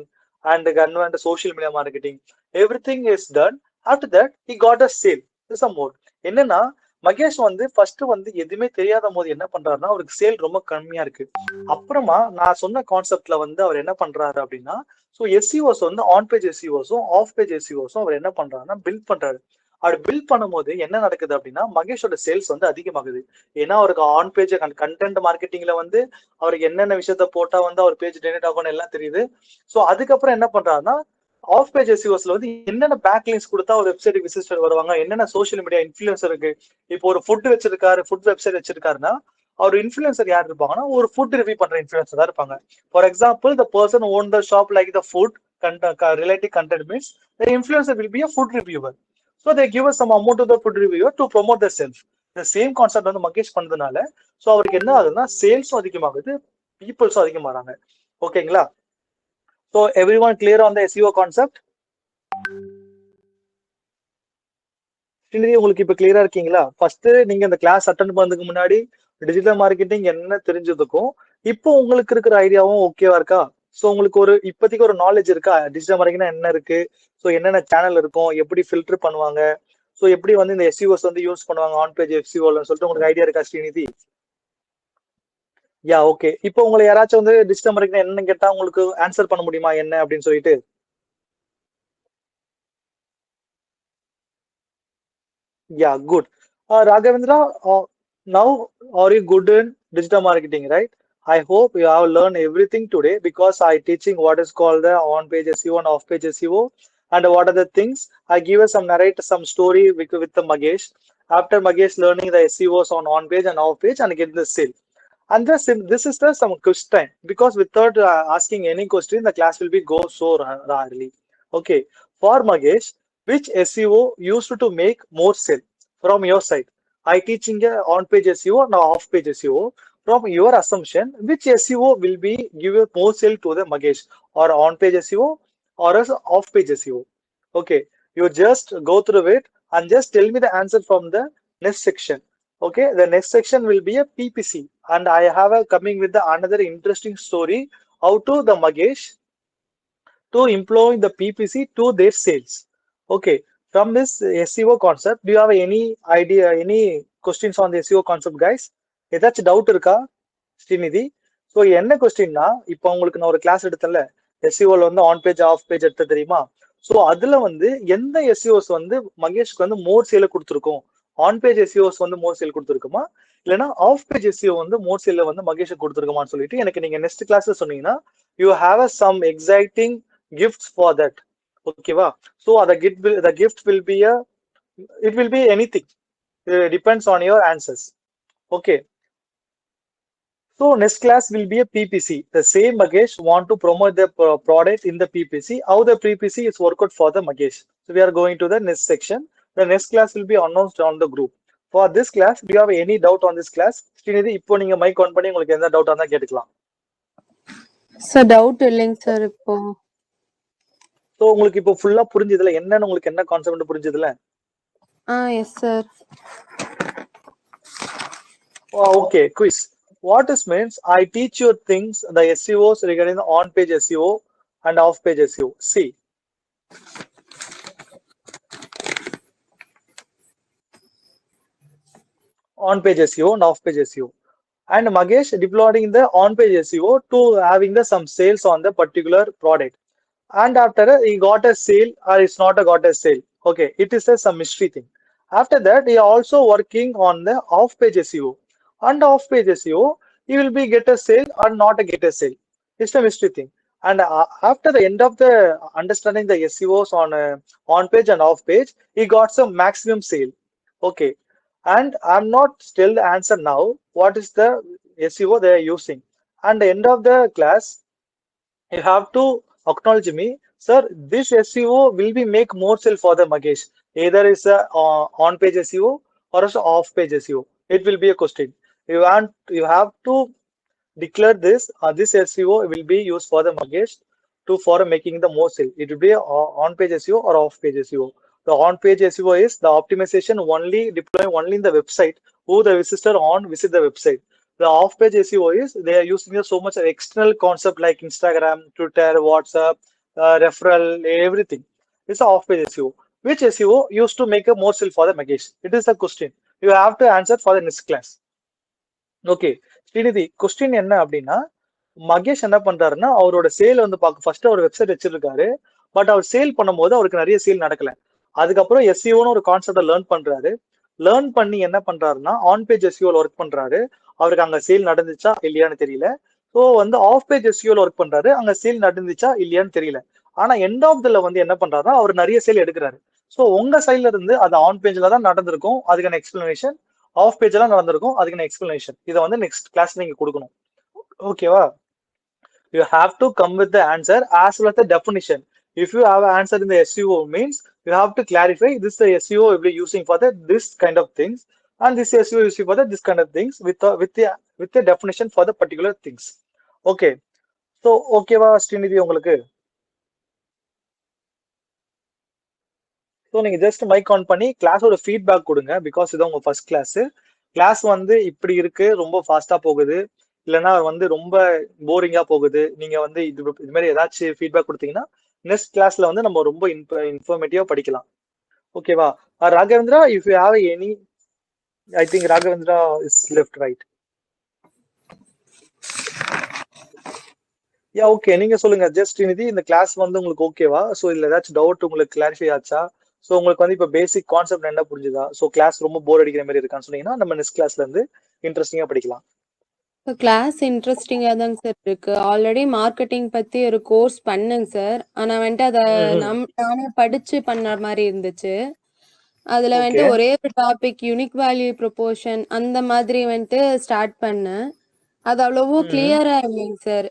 and the social media marketing. Everything is done. After that he got a sale. There's some more. என்னன்னா மகேஷ் வந்து first வந்து எதுவுமே தெரியாத போது என்ன பண்றாருன்னா அவருக்கு sale ரொம்ப கம்மியா இருக்கு. அப்புறமா நான் சொன்ன கான்செப்ட்ல வந்து அவர் என்ன பண்றாரு அப்படின்னா, ஸோ எஸ்இஓஸ் வந்து ஆன் பேஜ் எஸ்இஓஸும் ஆஃப் பேஜ் எஸ்இஓஸும் அவர் என்ன பண்றாருன்னா பில்ட் பண்றாரு. அவர் பில்ட் பண்ணும்போது என்ன நடக்குது அப்படின்னா மகேஷோட சேல்ஸ் வந்து அதிகமாகுது. ஏன்னா அவருக்கு ஆன் பேஜ் கண்டென்ட் மார்க்கெட்டிங்ல வந்து அவருக்கு என்னென்ன விஷயத்த போட்டா வந்து அவர் பேஜ் ஜெனரேட் ஆகும்னு எல்லாம் தெரியுது. ஸோ அதுக்கப்புறம் என்ன பண்றாருன்னா ஆஃப் பேஜ் எஸ்இஓஸ்ல வந்து என்னென்ன பேக்லிங்ஸ் கொடுத்தா ஒரு வெப்சைட்டுக்கு விசிட்டர் வருவாங்க, என்னென்ன சோஷியல் மீடியா இன்ஃபுளுசர் இருக்கு. இப்போ ஒரு ஃபுட் வச்சிருக்காரு, ஃபுட் வெப்சைட் வச்சிருக்காருன்னா அவர் இன்ஃபுளுசர் யார் இருப்பாங்கன்னா ஒரு ஃபுட் ரிவ்யூ பண்ற இன்ஃபுளுசர் தான் இருப்பாங்க. For example the person own the shop like the food related content means the influencer will be a food reviewer. So they give us some amount to the food reviewer to promote the self. The same concept வந்து மகேஷ் பண்ணதுனால so அவருக்கு என்ன ஆகுதுன்னா சேல்ஸும் அதிகமாகுது, பீப்புள்ஸும் அதிகமாறாங்க. ஓகேங்களா? So every one clear on the SEO concept? உங்களுக்கு இப்ப கிளியரா இருக்கீங்களா? ஃபர்ஸ்ட் நீங்க இந்த கிளாஸ் அட்டென்ட் பண்ணதுக்கு முன்னாடி டிஜிட்டல் மார்க்கெட்டிங் என்ன தெரிஞ்சதுக்கும் இப்போ உங்களுக்கு இருக்கிற ஐடியாவும் ஓகேவா இருக்கா? ஸோ உங்களுக்கு ஒரு இப்போதைக்கு ஒரு நாலேஜ் இருக்கா டிஜிட்டல் மார்க்கெட்டிங் என்ன இருக்கு, ஸோ என்னென்ன சேனல் இருக்கும், எப்படி ஃபில்டர் பண்ணுவாங்க, ஸோ எப்படி வந்து இந்த SEOs வந்து யூஸ் பண்ணுவாங்க ஆன் பேஜ் SEOன்னு சொல்லிட்டு உங்களுக்கு ஐடியா இருக்கா ஸ்ரீநிதி? Yeah okay. இப்போ உங்களை யாராச்சும் வந்து டிஜிட்டல் மார்க்கெட்டிங் என்னன்னு கேட்டா உங்களுக்கு ஆன்சர் பண்ண முடியுமா என்ன அப்படின்னு சொல்லிட்டு? Yeah, good. Raghavendra, now are you good in digital marketing, right? I hope you have learned everything today because I teaching what is called the on-page SEO and off-page SEO and what are the things. I give us some narrate some story with the Magesh. After Magesh learning the SEOs on on-page and off-page and get the sale. And this is the some question time because without asking any question, the class will be go so rarely. Okay, for Magesh, which SEO used to make more sale from your side? I teaching a on-page SEO and off-page SEO. From your assumption, which SEO will be give you more sale to the Magesh, or on-page SEO or as off-page SEO? Okay, you just go through it and just tell me the answer from the next section. Okay, the next section will be a PPC, and I have a coming with the another interesting story how to the Magesh to employ the PPC to their sales. Okay, from this SEO concept, do you have any idea, any questions on the SEO concept, guys? ஏதாச்சும் doubt இருக்கா Srinidhi? So என்ன கொஸ்டின்னா, இப்போ உங்களுக்கு நான் ஒரு class எடுத்தேன்ல SEOல வந்து on page of page எடுத்த தெரியுமா? ஸோ அதுல வந்து எந்த SEOs வந்து மகேஷ்க்கு வந்து மோர் சேல கொடுத்துருக்கோம்? ஆன் பேஜ் SEOs வந்து மோர் சேல் கொடுத்துருக்குமா, இல்லைன்னா ஆஃப் பேஜ் SEO வந்து மோர் சேல வந்து மகேஷுக்கு கொடுத்துருக்குமான்னு சொல்லிட்டு எனக்கு நீங்க நெக்ஸ்ட் கிளாஸ்ல சொன்னீங்கன்னா you have a some exciting gifts for that. Okay va? So the gift will be a, it will be anything, it depends on your answers. Okay, so next class will be a PPC. The same Magesh want to promote the product in the PPC, how the PPC is worked out for the Magesh. So we are going to the next section. The next class will be announced on the group. For this class, do you have any doubt on this class? Srinidhi, இப்போ நீங்க mic on பண்ணி உங்களுக்கு எந்த doubt இருந்தா கேட்டுக்கலாம். Sir doubt இல்லைங்க sir இப்போ. So உங்களுக்கு இப்போ ஃபுல்லா புரிஞ்சதுல என்னன்னு உங்களுக்கு என்ன கான்செப்ட் புரிஞ்சதுல? Yes sir. Okay, quiz. What this means, I teach you things, the SEOs regarding the on-page SEO and off-page SEO. See. On-page SEO and off-page SEO. And Magesh deploying the on-page SEO to having the some sales on the particular product. And after he got a sale or it's not a got a sale. Okay, it is a some mystery thing. After that, he also working on the off-page SEO. And off-page SEO, he will be get a sale or not a get a sale. It's a mystery thing. And after the end of the understanding the SEOs on page and off page, he got some maximum sale. Okay, and I'm not still the answer now. What is the SEO they are using? And the end of the class, you have to acknowledge me, sir. This SEO will be make more sale for the Magesh. Either is a on page SEO or is off page SEO. It will be a question. You have to declare this. This SEO will be used for the Magesh to for making the more sale. It will be on page SEO or off page SEO. The on page SEO is the optimization only deploy only in the website who the visitor on visit the website. The off page SEO is they are using so much external concept like Instagram, Twitter, WhatsApp, referral, everything. It's a off page SEO. Which SEO used to make a more sale for the Magesh? It is the question. You have to answer for the next class. Okay Srinidhi, question என்ன அப்படின்னா, மகேஷ் என்ன பண்றாருன்னா அவரோட sale வந்து பார்க்க first our website வச்சிருக்காரு. But our sale பண்ணும்போது அவருக்கு நிறைய சேல் நடக்கல. அதுக்கப்புறம் SEOன்னு ஒரு கான்செப்டை லேர்ன் பண்றாரு. லேர்ன் பண்ணி என்ன பண்றாருன்னா ஆன் பேஜ் SEOல ஒர்க் பண்றாரு. அவருக்கு அங்க சேல் நடந்துச்சா இல்லையான்னு தெரியல. ஸோ வந்து ஆஃப் பேஜ் SEOல ஒர்க் பண்றாரு, அங்க சேல் நடந்துச்சா இல்லையான்னு தெரியல. ஆனா எண்ட் ஆஃப் ல வந்து என்ன பண்றாருன்னா அவர் நிறைய சேல் எடுக்கிறாரு. ஸோ உங்க சைட்ல இருந்து அது ஆன் பேஜ்ல தான் நடந்திருக்கும், அதுக்கான எக்ஸ்பிளனேஷன். ஆஃப் பேஜ் எல்லாம் நடந்திருக்கும், அதுக்கு நான் எக்ஸ்பிளனேஷன். இதை வந்து நெக்ஸ்ட் கிளாஸ் நீங்க கொடுக்கணும். ஓகேவா? You have to come with the answer as well as the definition. If you have an answer in the SEO means you have to clarify this the SEO will be using for the this kind of things, and this SEO using for the this kind of things with the definition for the particular things. Okay. So ஓகேவா ஸ்ரீநிதி உங்களுக்கு? So நீங்க just mic on பண்ணி கிளாஸோட feedback கொடுங்க. Because இதான் உங்க first class வந்து இப்படி இருக்கு, ரொம்ப ஃபாஸ்டா போகுது, இல்லைன்னா வந்து ரொம்ப போரிங்கா போகுது, நீங்க வந்து இது மாதிரி ஏதாச்சும் ஃபீட்பேக் கொடுத்தீங்கன்னா நெக்ஸ்ட் கிளாஸ்ல வந்து நம்ம ரொம்ப இன்ஃபர்மேட்டிவா படிக்கலாம். ஓகேவா? Raghavendra, if you have any, I think Raghavendra is left right. Yeah okay, நீங்க சொல்லுங்க ஜஸ்ட் நிதி, இந்த கிளாஸ் வந்து உங்களுக்கு ஓகேவா? ஸோ இதுல ஏதாச்சும் டவுட் உங்களுக்கு கிளாரிஃபை ஆச்சா? ஸோ உங்களுக்கு வந்து இப்போ பேசிக் கான்செப்ட் என்ன புரிஞ்சுதா? ஸோ கிளாஸ் ரொம்ப போர் அடிக்கிற மாதிரி இருக்கான்னு சொன்னீங்கன்னா நம்ம நெக்ஸ்ட் கிளாஸ்ல இருந்து இன்ட்ரெஸ்டிங்கா படிக்கலாம். கிளாஸ் இன்ட்ரெஸ்டிங்கா தாங்க சார் இருக்கு. ஆல்ரெடி மார்க்கெட்டிங் பத்தி ஒரு கோர்ஸ் பண்ணேங்க சார். ஆனா வந்துட்டு அதை நானே படிச்சு பண்ண மாதிரி இருந்துச்சு. அதுல வந்துட்டு ஒரே ஒரு டாபிக் யூனிக் வேல்யூ ப்ரொபோர்ஷன் அந்த மாதிரி வந்துட்டு ஸ்டார்ட் பண்ணேன். அது அவ்வளவோ கிளியரா இல்லைங்க சார்.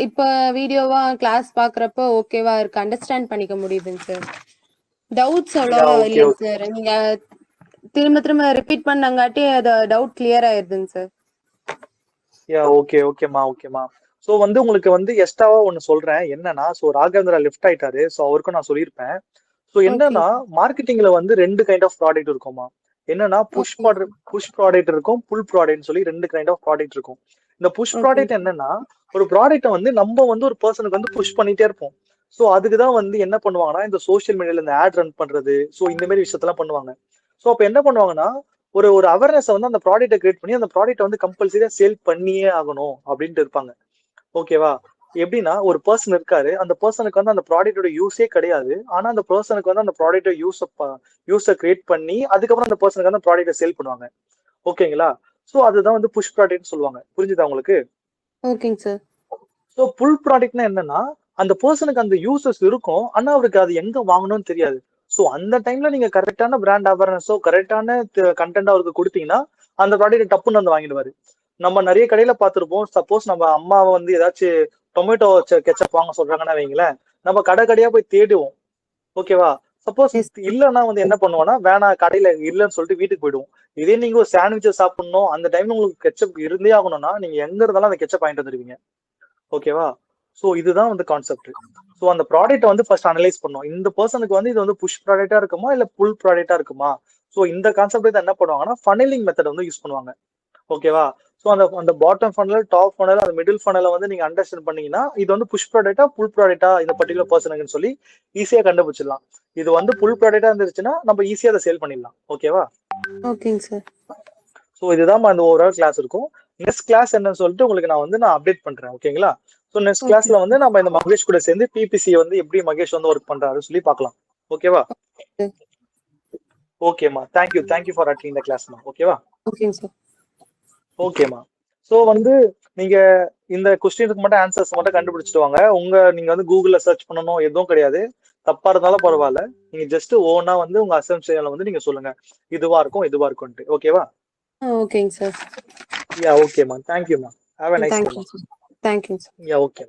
இப்ப வீடியோவா கிளாஸ் பாக்குறப்ப ஓகேவா இருக்கு, அண்டர்ஸ்டாண்ட் பண்ணிக்க முடியுதுங்க சார். டவுட்ஸ் அவ்வளவா இல்லைங்க சார். நீங்க திரும்ப திரும்ப ரிப்பீட் பண்ணங்காட்டி அது டவுட் கிளியர் ஆயிருதுங்க சார். யா ஓகேமா. ஸோ வந்து உங்களுக்கு வந்து எக்ஸ்ட்ராவா ஒன்னு சொல்றேன் என்னன்னா, ஸோ ராகவேந்திரா லெஃப்ட் ஆயிட்டாரு, ஸோ அவருக்கும் நான் சொல்லியிருப்பேன். ஸோ என்னன்னா மார்க்கெட்டிங்ல வந்து 2 கைண்ட் ஆஃப் ப்ராடக்ட் இருக்குமா. என்னன்னா புஷ் ப்ராடக்ட் இருக்கும், புல் ப்ராடக்ட் சொல்லி 2 கைண்ட் ஆஃப் ப்ராடக்ட் இருக்கும். இந்த புஷ் ப்ராடக்ட் என்னன்னா, ஒரு ப்ராடக்ட்டை வந்து நம்ம வந்து ஒரு பர்சனுக்கு வந்து புஷ் பண்ணிட்டே இருப்போம். ஸோ அதுக்குதான் வந்து என்ன பண்ணுவாங்கன்னா, இந்த சோசியல் மீடியால இந்த ஆட் ரன் பண்றது, ஸோ இந்த மாதிரி விஷயத்தெல்லாம் பண்ணுவாங்க. ஸோ அப்ப என்ன பண்ணுவாங்கன்னா, ஒரு அவேர்னஸ் வந்து அந்த ப்ராடக்ட்டை கிரியேட் பண்ணி அந்த ப்ராடக்ட்டை வந்து கம்பல்சரியா சேல் பண்ணியே ஆகணும் அப்படின்ட்டு இருப்பாங்க. ஓகேவா? எப்படின்னா ஒரு பர்சன் இருக்காரு, அந்த பர்சனுக்கு வந்து அந்த ப்ராடக்டோட யூஸே கிடையாது. ஆனா அந்த பர்சனுக்கு வந்து அந்த ப்ராடக்ட்டை யூஸை கிரியேட் பண்ணி அதுக்கப்புறம் அந்த பர்சனுக்கு அந்த ப்ராடக்ட்டை சேல் பண்ணுவாங்க. ஓகேங்களா? ஸோ அதுதான் வந்து புஷ் ப்ராடக்ட்னு சொல்லுவாங்க. புரிஞ்சுதா உங்களுக்கு? ஓகேங்க சார். ஸோ புல் ப்ராடக்ட்னா என்னன்னா, அந்த பர்சனுக்கு அந்த யூசஸ் இருக்கும், ஆனா அவருக்கு அது எங்க வாங்கணும்னு தெரியாது. ஸோ அந்த டைம்ல நீங்க கரெக்டான பிராண்ட் அவேர்னஸோ கரெக்டான கண்டென்ட் அவருக்கு கொடுத்தீங்கன்னா அந்த ப்ராடக்ட் டப்புன்னு வந்து வாங்கிடுவாரு. நம்ம நிறைய கடையில பார்த்திருப்போம். சப்போஸ் நம்ம அம்மாவை வந்து ஏதாச்சும் டொமேட்டோ கெச்சப் வாங்க சொல்றாங்கன்னா வைங்களேன், நம்ம கடையா போய் தேடுவோம். ஓகேவா? சப்போஸ் இல்லன்னா வந்து என்ன பண்ணுவோம்னா, வேணாம் கடையில இல்லன்னு சொல்லிட்டு வீட்டுக்கு போயிடுவோம். இதே நீங்க ஒரு சாண்ட்விச் சாப்பிடணும், அந்த டைம்ல உங்களுக்கு கெச்சப் இருந்தே ஆகணும்னா நீங்க எங்க இருந்தாலும் அந்த கெச்சப் வாங்கிட்டு வந்துருவீங்க. ஓகேவா? சோ இதுதான் வந்து கான்செப்ட். சோ அந்த ப்ராடக்ட் வந்து ஃபர்ஸ்ட் அனலைஸ் பண்ணும். இந்த பர்சனுக்கு வந்து இது வந்து புஷ் ப்ராடக்டா இருக்குமா இல்ல புல் ப்ராடக்டா இருக்குமா? சோ இந்த கான்செப்ட் என்ன பண்ணுவாங்கன்னா ஃபனலிங் மெத்தட் வந்து யூஸ் பண்ணுவாங்க. ஓகேவா? சோ அந்த பாட்டம் ஃபனல், டாப் ஃபனல், அந்த மிடில் ஃபனலை வந்து நீங்க அண்டர்ஸ்டாண்ட் பண்ணீங்கன்னா இது வந்து புஷ் ப்ராடக்டா புல் ப்ராடக்டா இந்த பர்டிகுலர் பர்சனுக்குன்னு சொல்லி ஈஸியா கண்டுபிடிச்சிடலாம். இது வந்து புல் ப்ராடக்டா இருந்துச்சுன்னா நம்ம ஈஸியா அதை சேல் பண்ணிடலாம். ஓகேவா? ஓகேங்க சார். சோ இதுதான் அந்த ஓவரால் கிளாஸ் இருக்கும். நெக்ஸ்ட் கிளாஸ் என்னன்னு சொல்லிட்டு உங்களுக்கு நான் அப்டேட் பண்றேன். ஓகேங்களா? சோ நெக்ஸ்ட் கிளாஸ்ல வந்து நம்ம இந்த மகேஷ் கூட சேர்ந்து பிபிசி வந்து எப்படி மகேஷ் வந்து ஒர்க் பண்றாரு சொல்லி பார்க்கலாம். ஓகேவா? ஓகேமா, தேங்க்யூ ஃபார் அட்டெண்டிங் தி கிளாஸ்மா. ஓகேவா? ஓகேங்க சார். ஓகேமா. சோ வந்து நீங்க இந்த क्वेश्चनக்கு மட்டும் ஆன்சர்ஸ் மட்டும் கண்டுபிடிச்சிட்டு வாங்க. நீங்க வந்து கூகுள்ல சர்ச் பண்ணனும் எதுவும் கிடையாது. தப்பா இருந்தாலும் பரவாயில்ல. நீங்க ஜஸ்ட் ஓனா வந்து உங்க அசம்ப்ஷன்ல வந்து நீங்க சொல்லுங்க. இதுவா இருக்கும்ட்டு. ஓகேவா? ஓகேங்க சார். யா ஓகேமா. தேங்க்யூமா. Have a nice day. Thank you sir. Yeah okay.